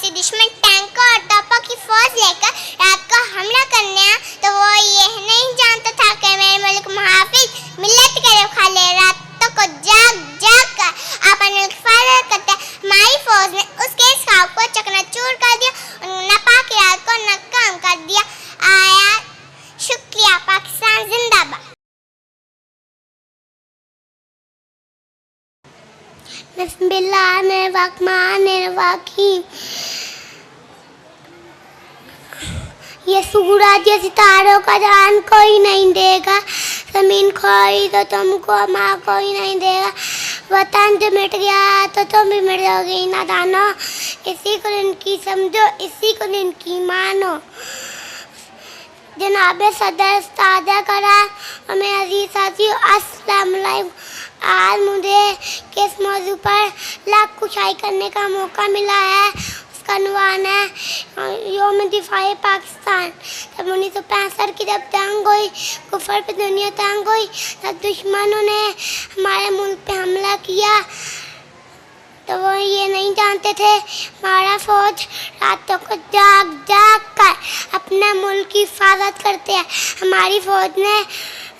पड़ोसी दुश्मन टैंकों और तोपों की फौज लेकर रात को हमला करने आया तो वो ये नहीं जानता था कि मेरे मुल्क मुहाफिज मिल्लत के रखवाले रातों को जाग जाग कर अपने मुल्क की हिफाजत करते हैं। हमारी फौज ने उसके इस ख्वाब को चकनाचूर कर दिया और नापाक इरादे को नाकाम कर दिया। आया शुक्रिया। पाकिस्तान जिंदाबाद। बिस्मिल्लाहिर्रहमानिर्रहीम। ये सूरज ये सितारों का जान कोई नहीं देगा, जमीन खोई तो तुमको माँ कोई नहीं देगा, वतन जो मिट गया तो तुम भी मिट जाओगे नादानो, इसी को इनकी समझो इसी को इनकी मानो। जनाब सदर ताज़ा करा और मेरे अजीज साथियों अस्सलाम वालेकुम। आज मुझे किस मौजू पर लाख कुशाई करने का मौका मिला है, उसका उन्वान है यौम दिफाए पाकिस्तान। जब 1965 की जब जंग हुई, कुफर पे दुनिया तंग हुई, तब दुश्मनों ने हमारे मुल्क पे हमला किया तो वो ये नहीं जानते थे हमारा फौज रातों को जाग जाग कर अपने मुल्क की हिफाजत करते हैं। हमारी फौज ने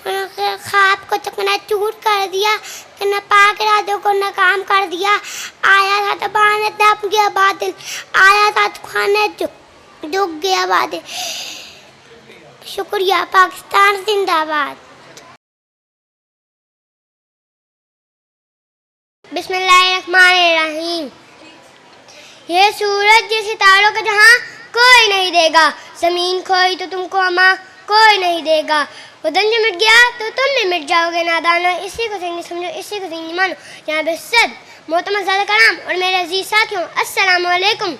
ख्वाब को चकनाचूर कर दिया, नापाक इरादों को नाकाम कर दिया। आया था तूफान दब गया बादल, आया था तूफान डूब गया बादल। शुक्रिया। पाकिस्तान जिंदाबाद। बिस्मिल्लाहिर्रहमानिर्रहीम। ये सूरज ये सितारों का जहां कोई नहीं देगा, जमीन खोई तो तुमको अमा कोई नहीं देगा, वतन जो मिट गया तो तुम भी मिट जाओगे नादानो, इसी को सही समझो इसी को सही मानो। जनाब सद मोहतरम ज़ादा कराम और मेरे अजीज साथियों अस्सलाम वालेकुम।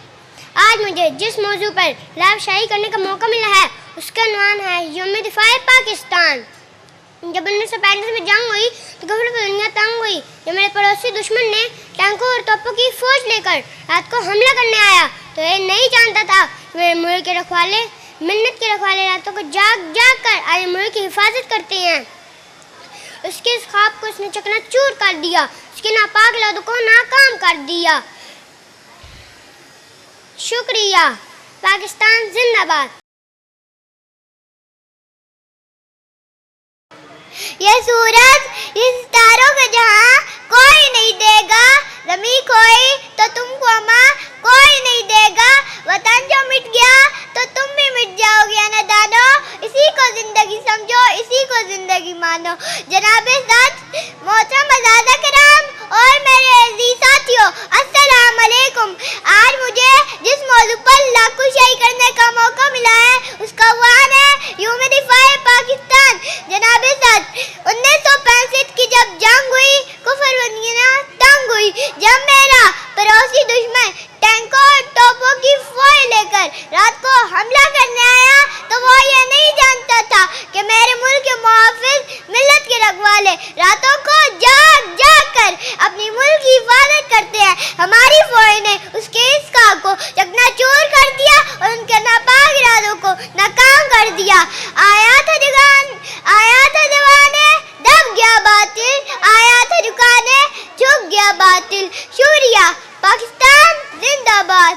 आज मुझे जिस मौजू पर लाइव शायरी करने का मौका मिला है उसका नाम है यौम दिफाए पाकिस्तान। जब 1965 में जंग हुई तो गफर पर दुनिया तंग हुई, जब मेरे पड़ोसी दुश्मन ने टैंकों और तोपों की फौज लेकर रात को हमला करने आया तो ये नहीं जानता था कि मेरे मुल्क के रखवाले मिन्नत के रखवाले रातों को जाग जाग कर आए मुल्क की हिफाजत करते हैं। उसके इस ख्वाब को उसने चकनाचूर कर दिया, उसके नापाक इरादों को नाकाम कर दिया। शुक्रिया। पाकिस्तान जिंदाबाद। ये सूरज ये सितारों का जहां कोई नहीं देगा, ज़मीन खोई तो तुमको अमा कोई नहीं देगा, वतन जो मिट गया तो तुम भी मिट जाओगे नादानो, इसी को जिंदगी समझो इसी को जिंदगी मानो। जनाब सद मोहतरम ज़ादा कराम और मेरे अजीज साथियों अस्सलाम वालेकुम। आज मुझे जिस मौजू पर लाखों शायरी करने का मौका मिला है उसका उन्वान है यौम दिफाए पाकिस्तान। जनाब सद 1965 की जब जंग हुई, कुफर दुनिया तंग हुई, जब मेरा पड़ोसी दुश्मन टैंकों और तोपों की फौज लेकर रात को हमला करने आया तो वो ये नहीं जानता था कि मेरे मुल्क के मुहाफिज मिल्लत के रखवाले रातों को जाग जाग कर अपनी मुल्क की हिफाजत करते हैं। हमारी फौज ने उसके इस ख्वाब को चकनाचूर कर दिया और उनके नापाक इरादों को नाकाम कर दिया। आया था जवाने दब गया बातिल, आया था दुकाने झुक गया बातिल। शुक्रिया। पाकिस्तान जिंदाबाद।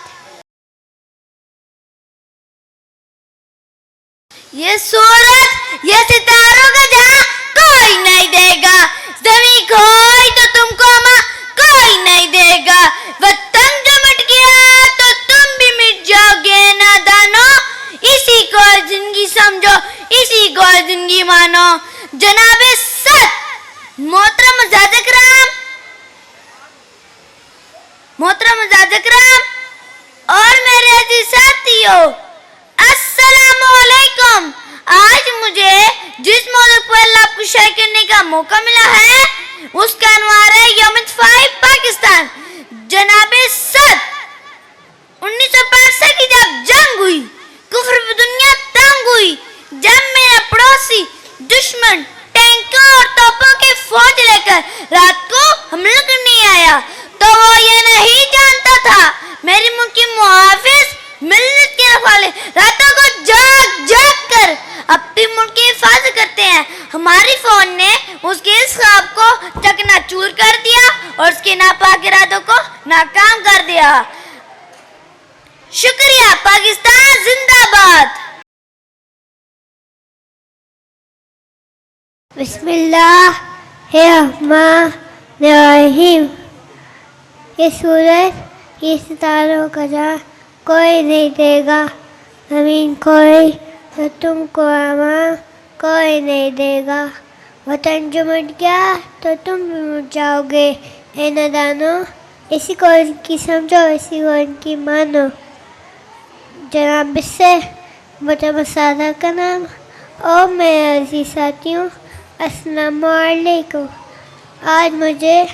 ये सूरज ये सितारों का जहां कोई नहीं देगा, जमीन खोई तो तुमको अमा कोई नहीं देगा, वतन जो मिट गया तो तुम भी मिट जाओगे नादानो, इसी को जिंदगी समझो इसी को जिंदगी मानो। जनाब सद मोहतरम ज़ादा कराम और मेरे अजीज साथियों अस्सलाम वालेकुम। आज मुझे जिस मौजू पर लाभ शायरी करने का मौका मिला है उसका उन्वान है यौम दिफाए पाकिस्तान। जनाब सद 1965 की जब जंग हुई, कुफर पे दुनिया तंग हुई, जब मेरा पड़ोसी दुश्मन टैंकों और तोपों की फौज लेकर रात को हमला करने आया तो वो ये नहीं जानता था मेरे मुल्क के मुहाफिज मिल्लत के रखवाले रातों को जाग जाग कर अपने मुल्क की हिफाजत करते हैं। हमारी फौज ने उसके इस ख्वाब को चकनाचूर कर दिया और उसके नापाक इरादों को नाकाम कर दिया। शुक्रिया। पाकिस्तान जिंदाबाद। बिस्मिल्लाहिर्रहमानिर्रहीम। ये सूरज, ये सितारों का जहां कोई नहीं देगा, ज़मीन खोई तो तुमको अमान कोई नहीं देगा। वतन जो मिट गया तो तुम भी मिट जाओगे। ए नादानो, इसी को इनकी समझो, इसी को इनकी मानो। जनाब इससे बता मसादा का नाम। और मेरे अजीज साथियों, अस्सलाम वालेकुम। आज मुझे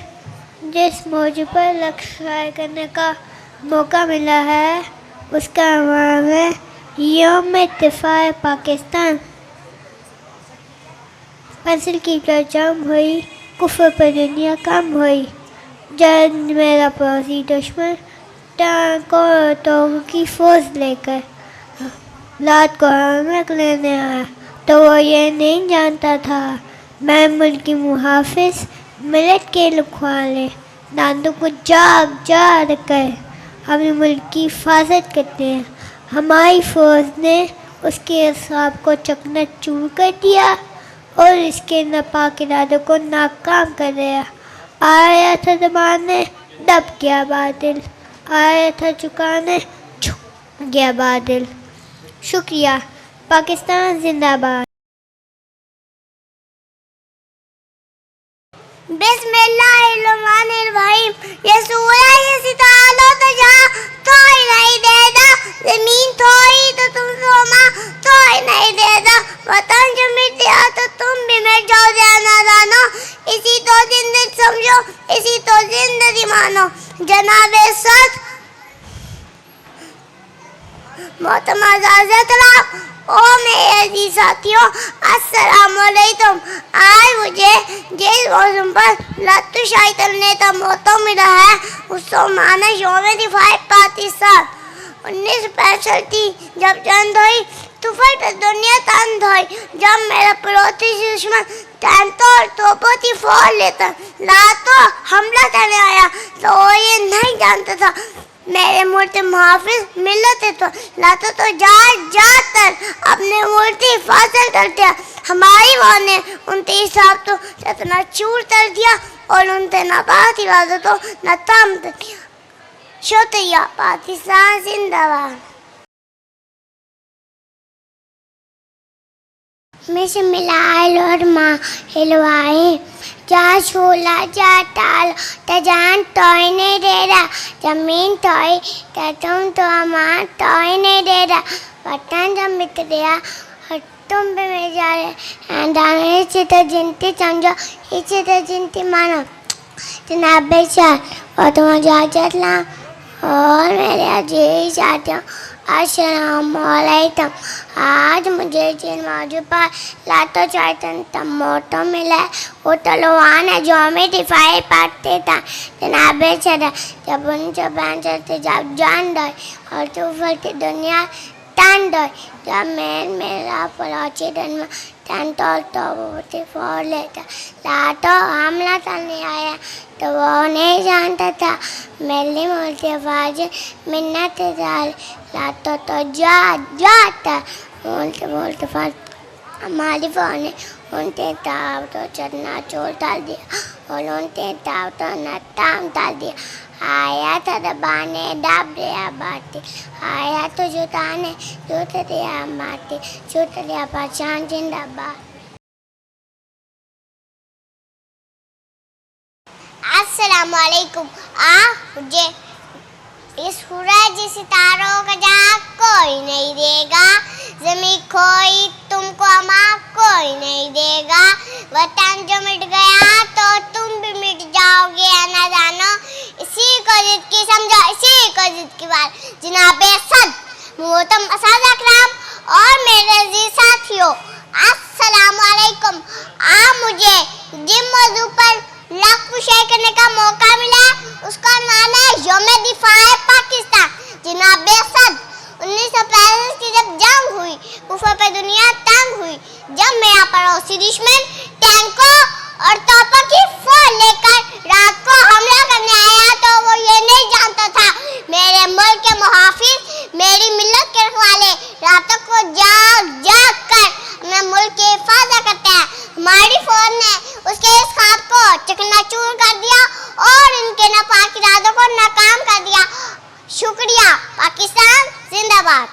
जिस मौजू पर लेक्चर करने का मौका मिला है उसका नाम है यौम इत्तिफाक पाकिस्तान। मंजिल की जंग हुई, कुफ्र पर दुनिया कम हुई। जब मेरा पड़ोसी दुश्मन टांकों और तोपों की फौज लेकर रात को हमला लेने आया तो वो ये नहीं जानता था मैं मुल्क की मुहाफिज मिलत के लुखवाले दांतों को जाग जाग कर अपने मुल्क की हिफाजत करते हैं। हमारी फौज ने उसके हिसाब को चकनाचूर कर दिया और इसके नापाक इरादों को नाकाम कर दिया। आया था दबाने, दब गया बादल। आया था चुकाने, झुक गया बादल। शुक्रिया। पाकिस्तान जिंदाबाद। बिस्मिल्लाहिर्रहमानिर्रहीम। ये सूरज, ये सितारों तो जहां कोई नहीं देगा, ज़मीन थोड़ी तो तुम सोमा कोई नहीं देगा। वतन जो मिट गया तो तुम भी मिट जाओगे। नादानो, इसी तो जिंदगी समझो, इसी तो जिंदगी मानो। जनाब सद मोहतरम आज़ाद ओ मेरे अजीज साथियों, अस्सलाम वालेकुम। आज मुझे जिस मौसम पर लत्तुशाही करने का मौका मिला है उसको माना यौम इत्तिफाक पाकिस्तान। 1965 थी जब जंग हुई, तूफान पर दुनिया तंग हुई। जब मेरा पड़ोसी दुश्मन टैंकों और तोपों की फौज लेकर रातों हमला करने आया तो वो ये नहीं जानता था मेरे मुल्क मुहाफिज मिलत तो लातो तो जाकर अपने मुल्क की हिफाजत करते हैं। हमारी वाह ने उनके हिसाब तो इतना चूर कर दिया और उनसे नापाक इरादों तो नाकाम कर दिया। शुक्रिया। पाकिस्तान जिंदाबाद। बिस्मिल्लाहिर्रहमानिर्रहीम। जा छोला जा टाल तजान तोय नहीं दे रहा, जमीन तोय तुम तो अमान तोय नहीं दे रहा। वतन जब मिट गया और तुम भी मिट जा रहे। दाने से तो जिनती समझो, इसे तो जिनती मानो। जनाब बेचार और तुम इजाज़त ला और मेरे अजीज साथियों, अस्सलाम वालेकुम। आज मुझे जिन मौजू पर लातो चाहतन तब मोटो मिला वो तलवान है जो हमें दिफाई पाते था। जनाब बेचारा जब उन जबान से जब जान दो और तूफान की दुनिया टान दो। जब मेरा पड़ोसी में टन तो फोड़ लेता लातो हमला करने आया तो वो नहीं जानता था मेरी मुल्की आवाज़ मिन्नत डाल लातो तो जाता बोलते हमारी फोन ने उनके ताव तो चढ़ना चोर डाल दिया और उनके ताव तो नटाम डाल दिया। आया था दबाने डाब दिया बाती, आया तो जुटाने जूत दिया माटी, जूत दिया पहचान जिंदाबाद। अस्सलाम वालेकुम। मुझे इस सूरज सितारों का जहाँ कोई नहीं देगा, ज़मीन खोई तुमको अमा कोई नहीं देगा। वतन जो मिट गया तो तुम भी मिट जाओगे ना जानो। इसी को जिद की समझो, इसी को जिद की बात। जनाबे सद मोहतरम असाद अकराम और मेरे अजीज साथियों, अस्सलाम वालेकुम। मुझे जिन मौजू पर लाखों शेयर करने का मौका मिला उसका नाम है यौम इत्तिफाक पाकिस्तान। जनाबे सद 1965 की जब जंग हुई, कुफर पे दुनिया तंग हुई। जब मेरा पड़ोसी दुश्मन टैंकों और तोपों की फौज लेकर रात को हमला करने आया तो वो ये नहीं जानता था मेरे मुल्क के मुहाफिज पाकिस्तान जिंदाबाद।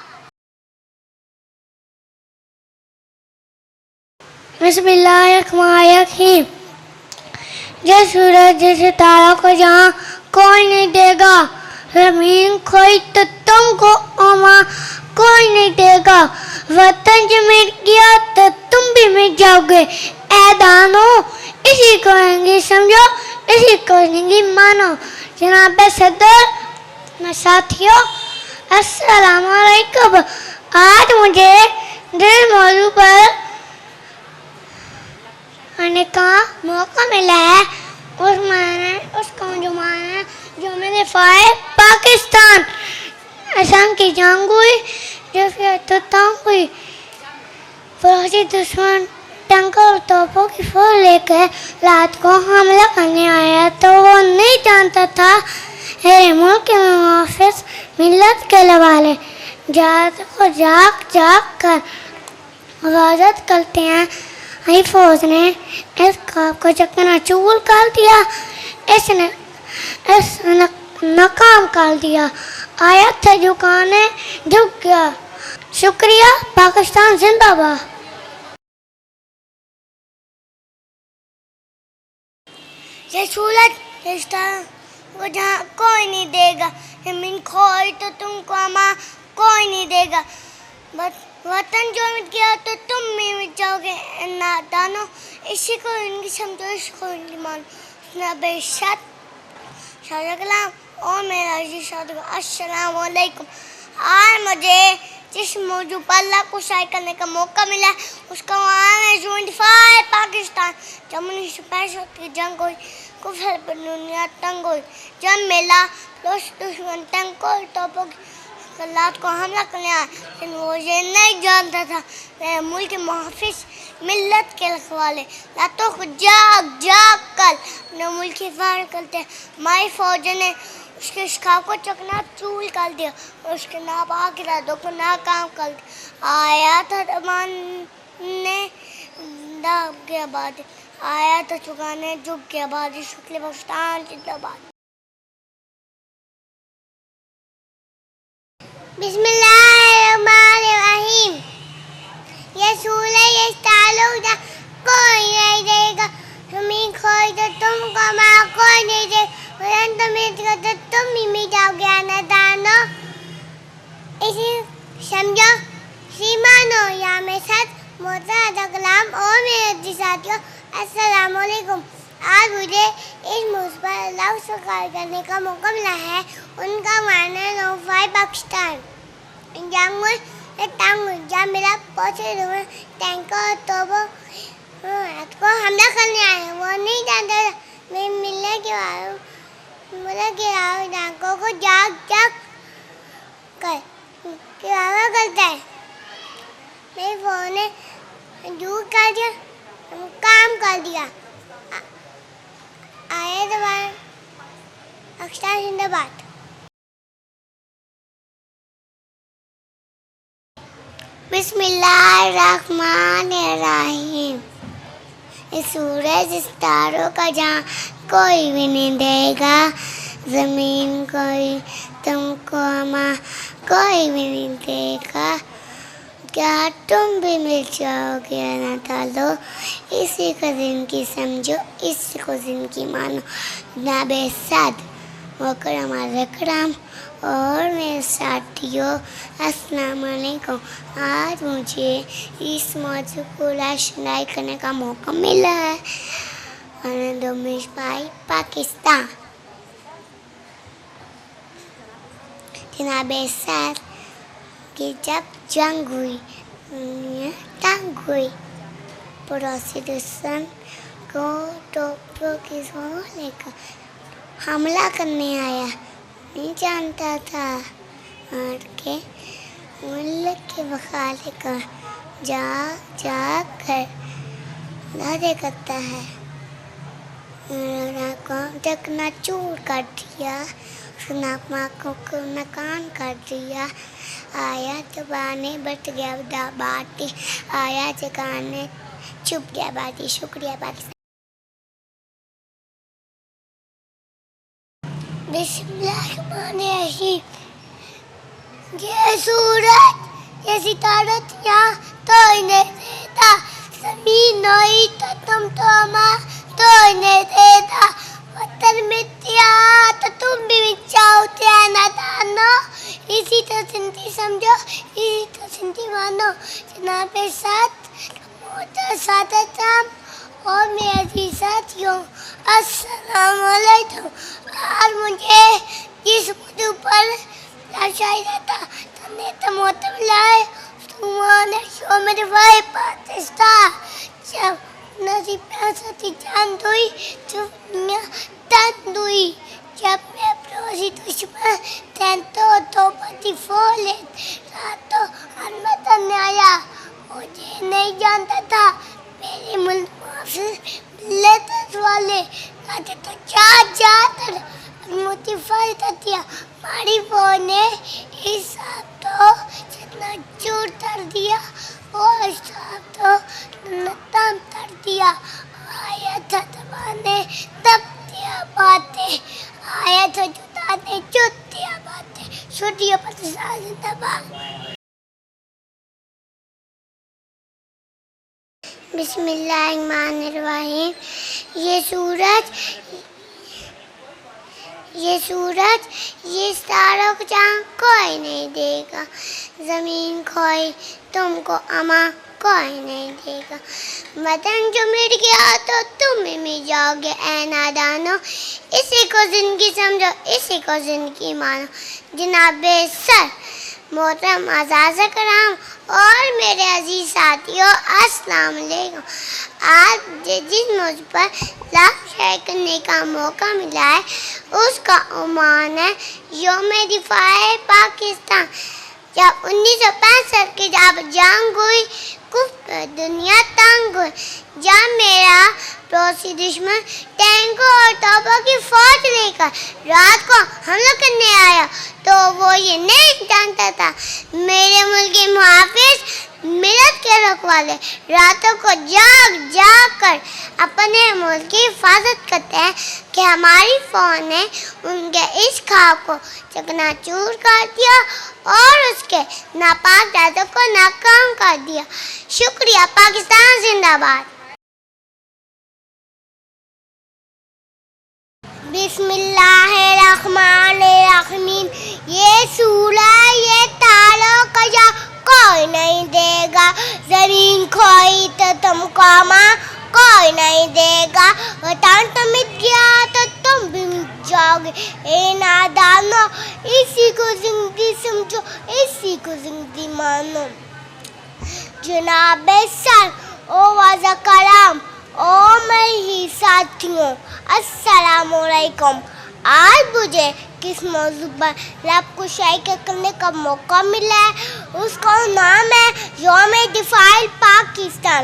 बिस्मिल्लाहिर्रहमानिर्रहीम। जय सूरज जय सितारों को जहाँ कोई नहीं देगा, ज़मीन खोई तो तुमको अमा कोई नहीं देगा, वतन जो मिट गया तो तुम भी मिट जाओगे। ऐ दानो इसी को रहेंगी समझो, इसी को रहेंगी मानो। जनाब सदर मैं साथियों अस्सलाम वालेकुम। आज मुझे दिल मौजू पर आने का मौका मिला है। उसका जो मेरे फाय पाकिस्तान असम की जंग हुई, जो फिर तो तंग हुई, पड़ोसी दुश्मन टैंकर और तोपों की फौज लेकर रात को हमला करने आया तो वो नहीं जानता था मेरे मुल्क के मुहाफिज मिल्लत के लवाले जात को जाग जाग कर हिफाजत करते हैं। आई फौज ने इस ख्वाब को चकनाचूर कर दिया, इसने नाकाम कर दिया। आया था झुकाने झुक गया। शुक्रिया, पाकिस्तान जिंदाबाद। ये सूरज रिश्ता वो जहाँ कोई नहीं देगा, जमीन खोई तो तुमको अमा कोई नहीं देगा, वतन जो मिट गया तो तुम भी मिट जाओगे। नादानो इसी को इनकी समझो, इसको इनकी मानो। बेशक शाहजलाम और मेरा अस्सलाम वालेकुम। आज मुझे जिस मौजू पर अल्लाह को शायद करने का मौका मिला उसका नाम है 25 पाकिस्तान। जब 1965 की जंग हुई, कुफर पर दुनिया तंग हुई, जब मेला दुश्मन टैंक और तोपों की रात को हमला करने आया, लेकिन वो ये नहीं जानता था मेरे मुल्क के मुहाफिज मिल्लत के रखवाले रातों को जाग जाग कर अपने मुल्क की हिफाजत करते हैं। हमारी फौज ने उसके शिकार को चकनाचूर कर दिया और उसके नापाक इरादों को नाकाम कर दिया। आया था दबाने दाग के आबादी, आया था चुकाने झुक के आबादी। शुक्रिया, पाकिस्तान जिंदाबाद। बिस्मिल्लाहिर्रहमानिर्रहीम। ये सूरज ये ताल्लुक जा कोई नहीं देगा, जमीन खोई तो तुमको माँ कोई नहीं देगा, वतन तो मिट गया तो तुम भी मिट जाओगे। नादानो इसी समझो सीमानो। या मेरे साथ मोहतरम कलाम और मेरे साथियों अस्सलाम वालेकुम। आज मुझे इस मौजू पर अल्लाह से कार्य करने का मौका मिला है। उनका मानना है 95 पाकिस्तान जंग जब मेरा पहुँचे टैंकर तोपों को हमला करने आए, वो नहीं जानता था मैं मिलने के बाद टैंकों को जाग जाग कर करता है। मेरे फोन ने दूर कर दिया, काम कर दिया। आए दोबारा पाकिस्तान जिंदाबाद। बिस्मिल्लाहिर्रहमानिर्रहीम। इस सूरज सितारों का जहाँ कोई भी नहीं देगा, ज़मीन कोई तुमको अमा कोई भी नहीं देगा, क्या तुम भी मिल जाओगे। ना डालो इसी को जिंदगी समझो, इसी को जिंदगी मानो। नाबे साद वकरम अलकराम और मेरे साथियों अस्सलाम वालेकुम। आज मुझे इस मौजू को रोशनाई करने का मौका मिला है। 25 पाकिस्तान जनाबे साद कि जब जंग हुई, तंग हुई, पड़ोसी दुश्मन को तोपों की फौज लेकर हमला करने आया, नहीं जानता था और के मुल्क के बखाले का जाग जाग कर दादे करता है। चकनाचूर कर दिया, नाक को नकान कर दिया। आया जबाने बच गया बाटी, आया जगाने चुप गया बाटी। शुक्रिया पाकिस्तान। बिस्मिल्लाहिर्रहमानिर्रहीम। ये सूरज ये सितारा यहाँ तो नहीं देता, जमीन नहीं तो तुम तो हमारा तो नहीं देता, वतन मिट्टिया तो तुम भी मिटाओते हैं नादानो, इसी तो सिंधी समझो, इसी तो सिंधी मानो। जनाब साथ मोटर सादतम और मेरे अजीज साथियों, अस्सलाम वालेकुम। आज मुझे इस मुद्दे पर शायद था तने तो मोतम लाए तुम्हारे शो में भाई पाकिस्तान जब नसीब पैसा जान दुई तो मैं तन दुई जब मैं पड़ोसी दुश्मन तन तो पति फोले रात तो हरमत ने आया मुझे नहीं जानता था मेरे मुल्क से लेते वाले रात तो जा मोती फायदा दिया मारी बोने हिसाब तो जितना चूर कर दिया वो हिसाब तो नतम कर दिया आया था दबाने तब दिया बातें आया था जुटाने जुट दिया बातें छुट्टियों पर साज दबा। बिस्मिल्लाहिर्रहमानिर्रहीम। ये सूरज ये तारों को जहाँ कोई नहीं देगा, ज़मीन कोई तुमको अमा कोई नहीं देगा, वतन जो मिट गया तो तुम भी मिट जाओगे ऐ नादानो, इसी को ज़िंदगी समझो इसी को ज़िंदगी मानो। जनाबे सर मोहतरम आज़ाद कराम और मेरे अजीज साथियों, अस्सलाम वालेकुम। आज जिस मुझ पर लाभ शेयर करने का मौका मिला है उसका उन्वान है यौम दिफाए पाकिस्तान। जब 1965 की जब जंग हुई दुनिया तंग हुई, जब मेरा पड़ोसी दुश्मन टैंकों और तोपों की फौज लेकर रात को हमला करने आया तो वो ये नहीं जानता था मेरे मुल्क के मुहाफिज मिलत के रखवाले रातों को जाग जाग कर अपने मुल्क की हिफाजत करते हैं कि हमारी फौज ने उनके इस ख्वाब को चकनाचूर कर दिया और उसके नापाक इरादों को नाकाम कर दिया। शुक्रिया। पाकिस्तान जिंदाबाद। बिस्मिल्लाहिर्रहमानिर्रहीम। ये सूरज ये तारों का जा कोई नहीं देगा, जमीन खोई तो तुमको माँ कोई नहीं देगा, वतन तो मिट गया तो तुम भी मिट जाओगे ए नादानो, इसी को जिंदगी समझो इसी को जिंदगी मानो। जनाबे सर ओ वाज़ा कलाम ओ मेरी साथियों, अस्सलाम वालेकुम। आज मुझे किस मौजू पर आपको शायरी करने का मौका मिला है उसका नाम है यौम दिफाए पाकिस्तान।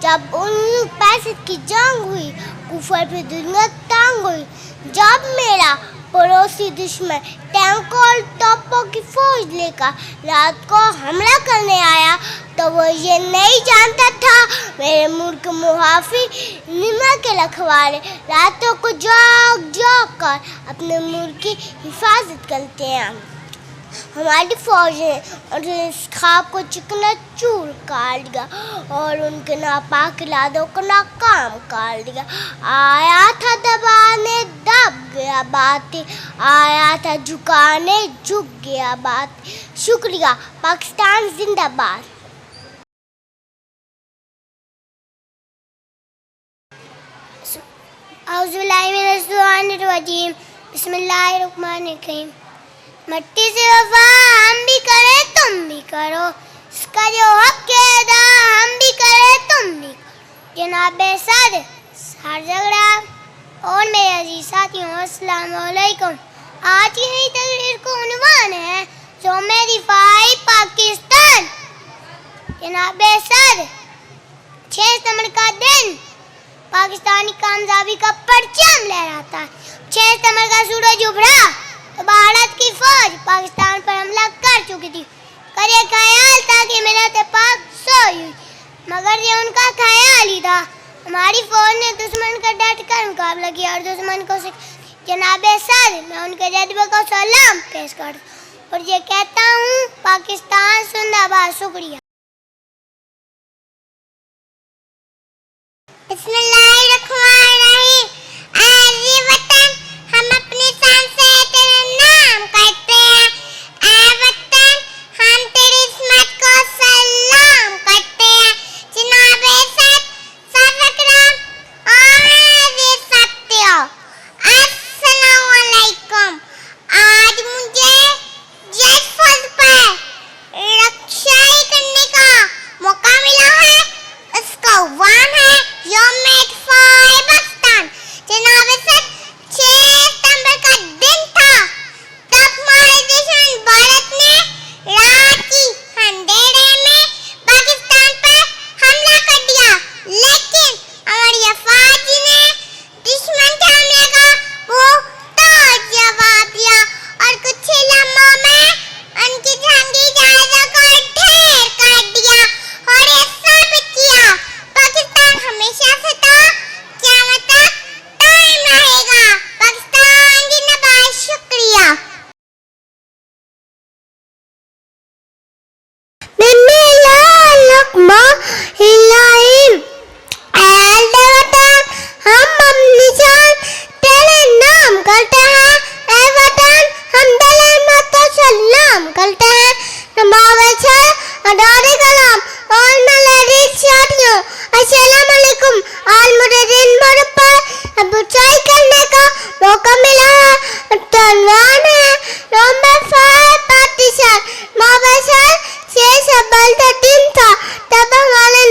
जब 1965 की जंग हुई कुफर पे दुनिया तंग हुई, जब मेरा पड़ोसी दुश्मन टैंकों और तोपों की फौज लेकर रात को हमला करने आया तो वो ये नहीं जानता था मेरे मुल्क मुहाफिज निमा के रखवाले रातों को जाग जाग कर अपने मुल्क की हिफाजत करते हैं। हमारी फौज ने इस ख्वाब को चिकना चूर काट दिया और उनके नापाक इरादों को नाकाम कर दिया। आया था दबाने दब गया बातें, आया था झुकाने झुक गया बात। शुक्रिया। पाकिस्तान जिंदाबाद। औज़ुबिल्लाहिमिनश्शैतानिर्रजीम। बिस्मिल्लाहिर्रहमानिर्रहीम। मट्टी से वफा हम भी करें तुम भी करो, इसका जो हक है अदा हम भी करें तुम भी करो। जनाबे सर झगड़ा और मेरे अजीज साथियों, अस्सलाम वालेकुम। आज की तकरीर को उन्वान है यौम दिफाए पाकिस्तान। जनाबे सर 6 सितंबर का दिन पाकिस्तानी कामयाबी का परचम लहराता है। 6 सितंबर का सूरज उभरा तो भारत की फौज पाकिस्तान पर हमला कर चुकी थी। कर ये ख्याल था कि मिलत पाक सोई हुई, मगर ये उनका ख्याल ही था। हमारी फौज ने दुश्मन का डट कर मुकाबला किया और दुश्मन को जनाबे सर मैं उनके जज्बे को सलाम पेश कर और ये कहता हूँ पाकिस्तान जिंदाबाद। शुक्रिया। बिस्मिल्लाहिर्रहमानिर्रहीम। ऐ वतन हम अपनी शान से तेरे नाम करते हैं। ऐ वतन हम तेरी इस्मत को सलाम करते हैं। जनाबे सदकराम और सत्य अस्सलाम वालेकुम। आज मुझे जिस फर्ज पर रक्षा करने का मौका मिला है उसका वाम है यौम-ए-इत्तिफाक पाकिस्तान। जनाबे सर 6 सितंबर का दिन था तब हमारे दुश्मन भारत ने रात की अंधेरे में पाकिस्तान पर हमला कर दिया, लेकिन हमारी अफवाज ने दुश्मन के हमले का वो तोड़ जवाब दिया और कुछ ही लम्हों में उनकी जंगी जहाजों को ढेर कर दिया और ये साबित किया पाकिस्तान हमेशा से था, क़यामत तक कायम रहेगा। पाकिस्तान जिंदाबाद। शुक्रिया। हम अपनी जान तेरे नाम करते हैं। ऐ वतन हम दिले मत सलाम करते हैं। नमाज़ अदारे कलाम और मलरी साथियों अस्सलाम वालेकुम। आज मुझे दिन भर पर बुराई करने का मौका मिला है। तनवान है नंबर 5 पाकिस्तान। मौसम से सबल का दिन था तब हमारे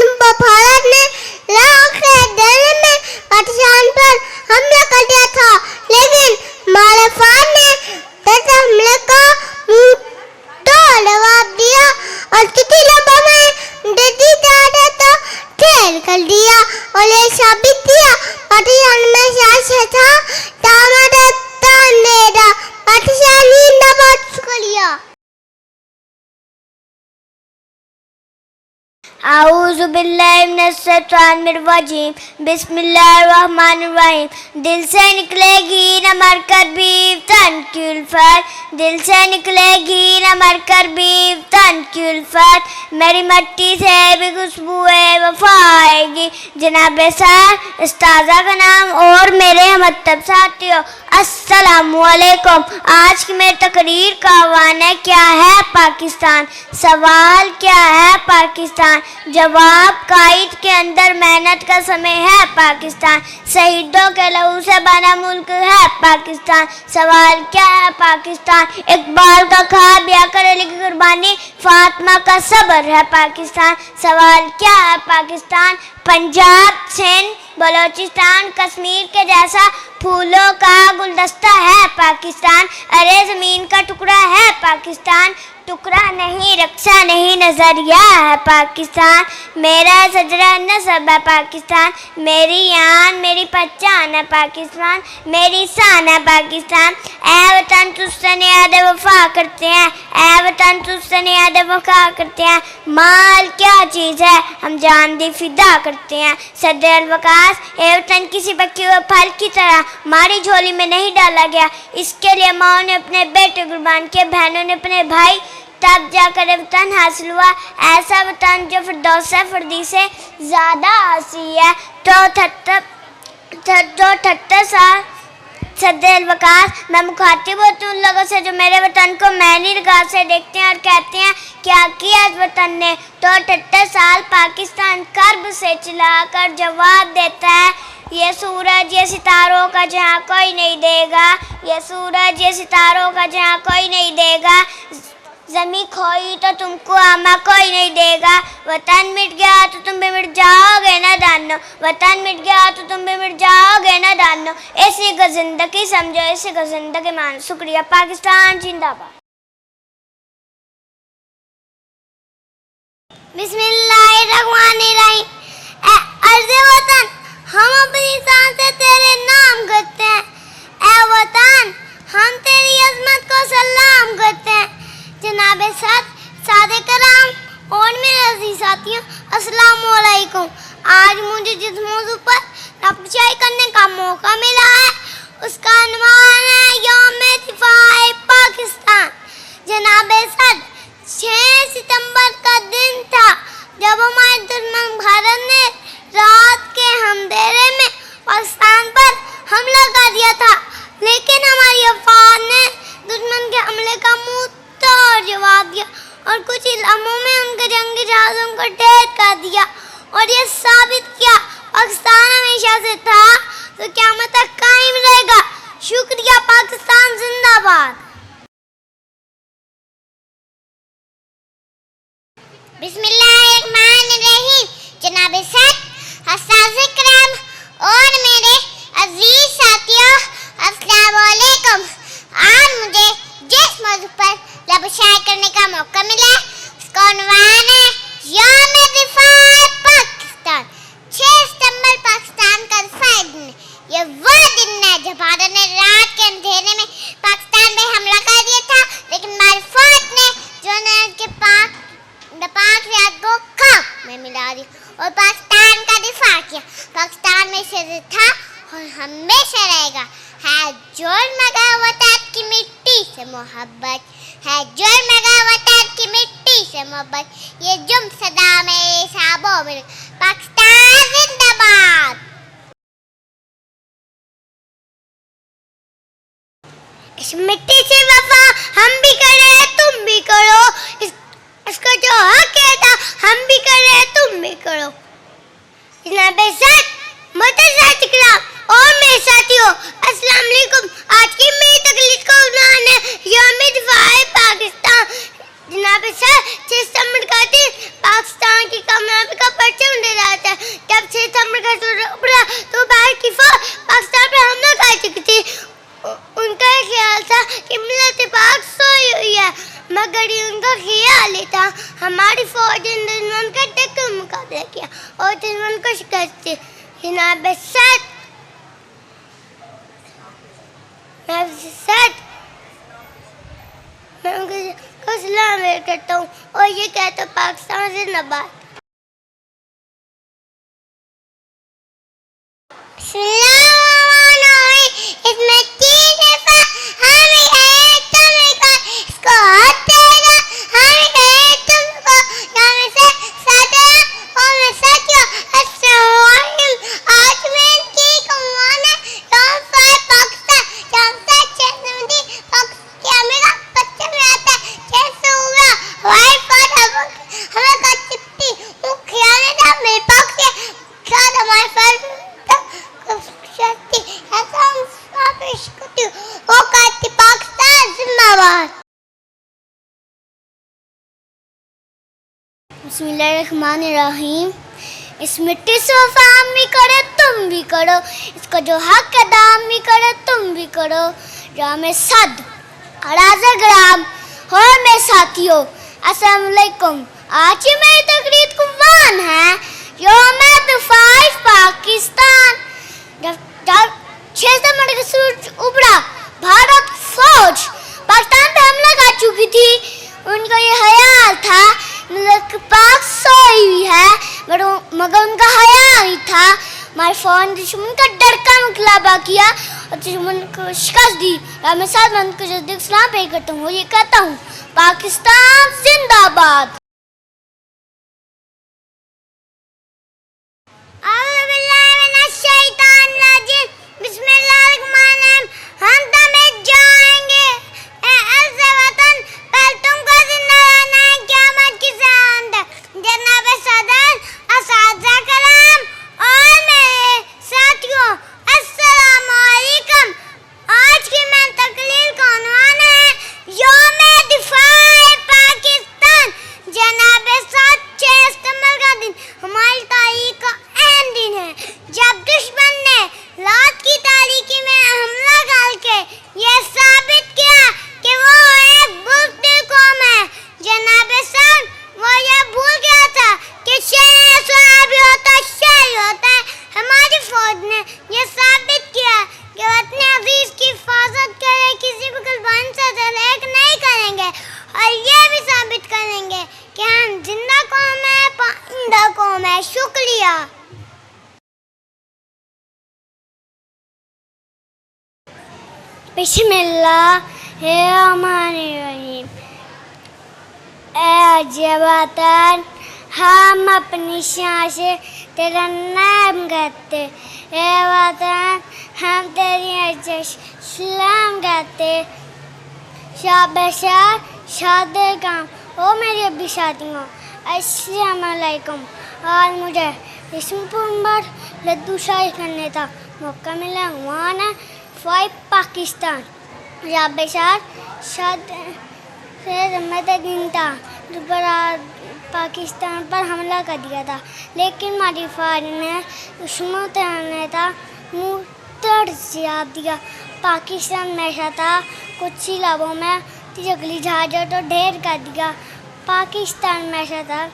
भारत ने लाख के दिल में पाकिस्तान पर हमला कर दिया था, लेकिन हमारे फौज ने इस हमले का मुंह तोड़ जवाब दिया और किसी लम्हों में देती दादा तो ढेर कर दिया और ये साबित किया पाकिस्तान में शासन था, क़यामत तक अंधेरा। पाकिस्तान जिंदाबाद। शुक्रिया। आऊज़ु बिल्लाहि मिनश शैतानिर रजीम। बिस्मिल्लाहिर्रहमानिर्रहीम। दिल से निकलेगी न मरकर भी तन की उल्फत, दिल से निकलेगी न मरकर भी तन की उल्फत। मेरी मट्टी से भी खुशबुए वफा आएगी। जनाबे सर उस्ताज़ा का नाम और मेरे हमतब साथियों अस्सलामु अलैकुम। आज की मेरी तकरीर का आह्वान है क्या है पाकिस्तान। सवाल क्या है पाकिस्तान, जवाब कायद के अंदर मेहनत का समय है पाकिस्तान। शहीदों के लहू से बना मुल्क है पाकिस्तान। सवाल क्या है पाकिस्तान, इकबाल का ख्वाब याकर अली की कुर्बानी, फातिमा का सब्र है पाकिस्तान। सवाल क्या है पाकिस्तान, पंजाब सिंध बलोचिस्तान कश्मीर के जैसा फूलों का गुलदस्ता है पाकिस्तान। अरे ज़मीन का टुकड़ा है पाकिस्तान, टुकड़ा नहीं रक्षा नहीं नजरिया है पाकिस्तान। मेरा सजरा नस्ब है पाकिस्तान, मेरी आन मेरी पहचान है पाकिस्तान, मेरी शान है पाकिस्तान। ऐ वतन तुझसे नियाद वफा करते हैं, ऐ वतन तुझसे नियाद वफा करते हैं। माल क्या चीज़ है हम जान दी फिदा करते हैं। सदर वकास ऐ वतन किसी पक्की हुए फल की तरह हमारी झोली में नहीं डाला गया। इसके लिए माँ ने अपने बेटे कुर्बान किए, बहनों ने अपने भाई, तब जाकर वतन हासिल हुआ। ऐसा वतन जो फिरदौस फरदी से ज़्यादा आसी है। तो 78 साल सदर वकास मैं मुखातिब होती हूँ उन लोगों से जो मेरे वतन को मैनी निगाह से देखते हैं और कहते हैं क्या किया इस वतन ने। तो 78 साल पाकिस्तान कर्ब से चिल्लाकर जवाब देता है, ये सूरज ये सितारों का जहाँ कोई नहीं देगा, ये सूरज ये सितारों का जहाँ कोई नहीं देगा। ज़मीं खोई तो तुमको आमा कोई नहीं देगा। वतन मिट गया तो तुम भी मिट जाओगे ना दानो, वतन मिट गया तो तुम भी मिट जाओगे ना दानो। ऐसी को ज़िंदगी समझो, ऐसी को ज़िंदगी मानो। शुक्रिया। पाकिस्तान जिंदाबाद। बिस्मिल्लाहिर्रहमानिर्रहीम। अर्ज़े वतन हम अपनी शान से तेरे नाम करते हैं। ऐ वतन हम तेरी अज़मत को सलाम करते हैं। जनाबे सादे कराम और मेरे अजीज साथियों अस्सलाम वालेकुम। आज मुझे जिस मौजू पर नपचाई करने का मौका मिला है उसका अनुमान है यौम-ए-इत्तिफाक पाकिस्तान। जनाबे सद 6 सितंबर का दिन था जब हमारे दुश्मन भारत ने रात के अंधेरे में पाकिस्तान पर हमला कर दिया था, लेकिन हमारी अफवाज ने दुश्मन के हमले का मुंह तोड़ जवाब दिया और कुछ ही लम्हों में उनके जंगी जहाजों को ढेर कर दिया और ये साबित किया पाकिस्तान हमेशा से था तो क़यामत तक कायम रहेगा। शुक्रिया, पाकिस्तान जिंदाबाद। बिस्मिल्लाहिर्रहमानिर्रहीम। जनाब सद, अस्ताज़ इकराम और मेरे अजीज साथियों, अस्सलाम वालेकुम। आज मुझे जिस मौजू पर लब शायर करने का मौका मिला उसका उन्वान है यौम दिफा पाकिस्तान। 6 सितंबर पाकिस्तान का दिफा दिन। ये वो दिन है जब भारत ने रात के अंधेरे में पाकिस्तान पे हमला कर दिया था, लेकिन हमारी फौज ने जो के पाक रात को खाक में मिला दी और पाकिस्तान का दिफा किया। पाकिस्तान में से था और हमेशा रहेगा। है जोर मगा वतन की मिट्टी से मोहब्बत, है जोर मगा वतन की मिट्टी से मोहब्बत, ये जुम सदा मेरे साबों में। पाकिस्तान जिंदाबाद। इस मिट्टी से वफा हम भी करें तुम भी करो, इसका जो हक है था हम भी करें तुम भी करो। जनाब सद, मोहतरम इकराम और मेरे साथियों, अस्सलाम वालेकुम। आज की मेरी तकरीर का उन्वान है यौम दिफा पाकिस्तान। जनाब सद, 6 सितंबर का दिन पाकिस्तान की कामयाबी का परचम लहराता है। जब 6 सितंबर का सूरज उभरा तो भारत की फौज पाकिस्तान पर हमला कर चुकी थी। उनका ख्याल था कि मिल्लत पाक सोई हुई है, मगर ये उनका ख्याल ही था। हमारी फौज ने दुश्मन का टक्कर मुकाबला किया और दुश्मन को शिकस्त दी। जनाब सद, मैं उनको सलाम करता हूँ और ये कहता हूँ पाकिस्तान जिंदाबाद। इसमें 3 दफा हम है तुमको, इसको तेरा हम है तुमको। नाम से सादा और मैं साथियों, अस्सलाम वालेकुम। आज मैं की कमान है यौम पाकिस्तान। जब से 6 नवंबर पाकिस्तान मेरा बच्चा में आता है, कैसे हुआ वाई पर हमें का चिट्ठी वो ख्याल है मेरे पाक से क्या हमारे फर्ज पाकिस्तान जिंदाबाद। बिस्मिल्लाहिर्रहमानिर्रहीम। इस मिट्टी से वफा हम भी करो तुम भी करो, इसका जो हक अदा हम भी करो तुम भी करो। यौम सद, अस्ताज़ इकराम और मेरे साथियों, अस्सलाम वालेकुम। आज की मेरी तकरीर का उन्वान है यौम दिफा पाकिस्तान। जब 6 सितंबर का सूरज उभरा, भारत फौज पाकिस्तान पे हमला कर चुकी थी। उनका ये ख्याल था मिल्लत पाक सोई हुई है, मगर उनका ख्याल ही था। हमारी फौज ने दुश्मन का डरका मुकाबला किया और दुश्मन को शिकस्त दी। मैं साथ में उनको जल्दी सलाम पे करता हूँ, ये कहता हूँ पाकिस्तान जिंदाबाद। बिस्मिल्लाहिर्रहमानिर्रहीम। हम तमें जाएंगे ए अर्ज़ वतन, पर तुमको जिंदा रहना है क़यामत की शान तक। जनाब सदर, अस्ताज़ इकराम और मेरे साथियों, अस्सलाम वालेकुम। आज की मेरी तकरीर का उन्वान है यौम दिफा पाकिस्तान। जनाब सद, 6 सितंबर का दिन हमारी तारीख का अहम दिन है, जब दुश्मन ने रात की तारीकी में हमला करके ये साबित किया कि वो एक बुज़दिल कौम है। जनाब सद, वो ये भूल गया था कि शेर भी होता है, शेर होता है। हमारी फौज ने ये साबित किया कि वो अपने अजीज की हिफाजत करे, किसी भी कुर्बानी से तलक नहीं करेंगे और ये भी साबित करेंगे कि हम जिंदा कौम है, पाइंदा कौम है। शुक्रिया। बिस्मिल्लाहिर्रहमानिर्रहीम। ऐ अजब वतन, हम अपनी शान से तेरा नाम गाते। ऐ वतन, हम तेरी अर्जिश सलाम गाते। शाबाशार शादे काम, ओ मेरी अभी शादियों, अस्सलाम वालेकुम। आज मुझे इसम पर लड्डू शाही करने का मौका मिला। वहाँ है 5 पाकिस्तान। शाबाशार शादे से दिन था दोबारा पाकिस्तान पर हमला कर दिया था, लेकिन हमारी फौज ने दुश्मन ने था मुँह तोड़ जवाब दिया। पाकिस्तान में ऐसा था कुछ ही लबों में जंगली जहाज़ों तो ढेर कर दिया। पाकिस्तान में ऐसा था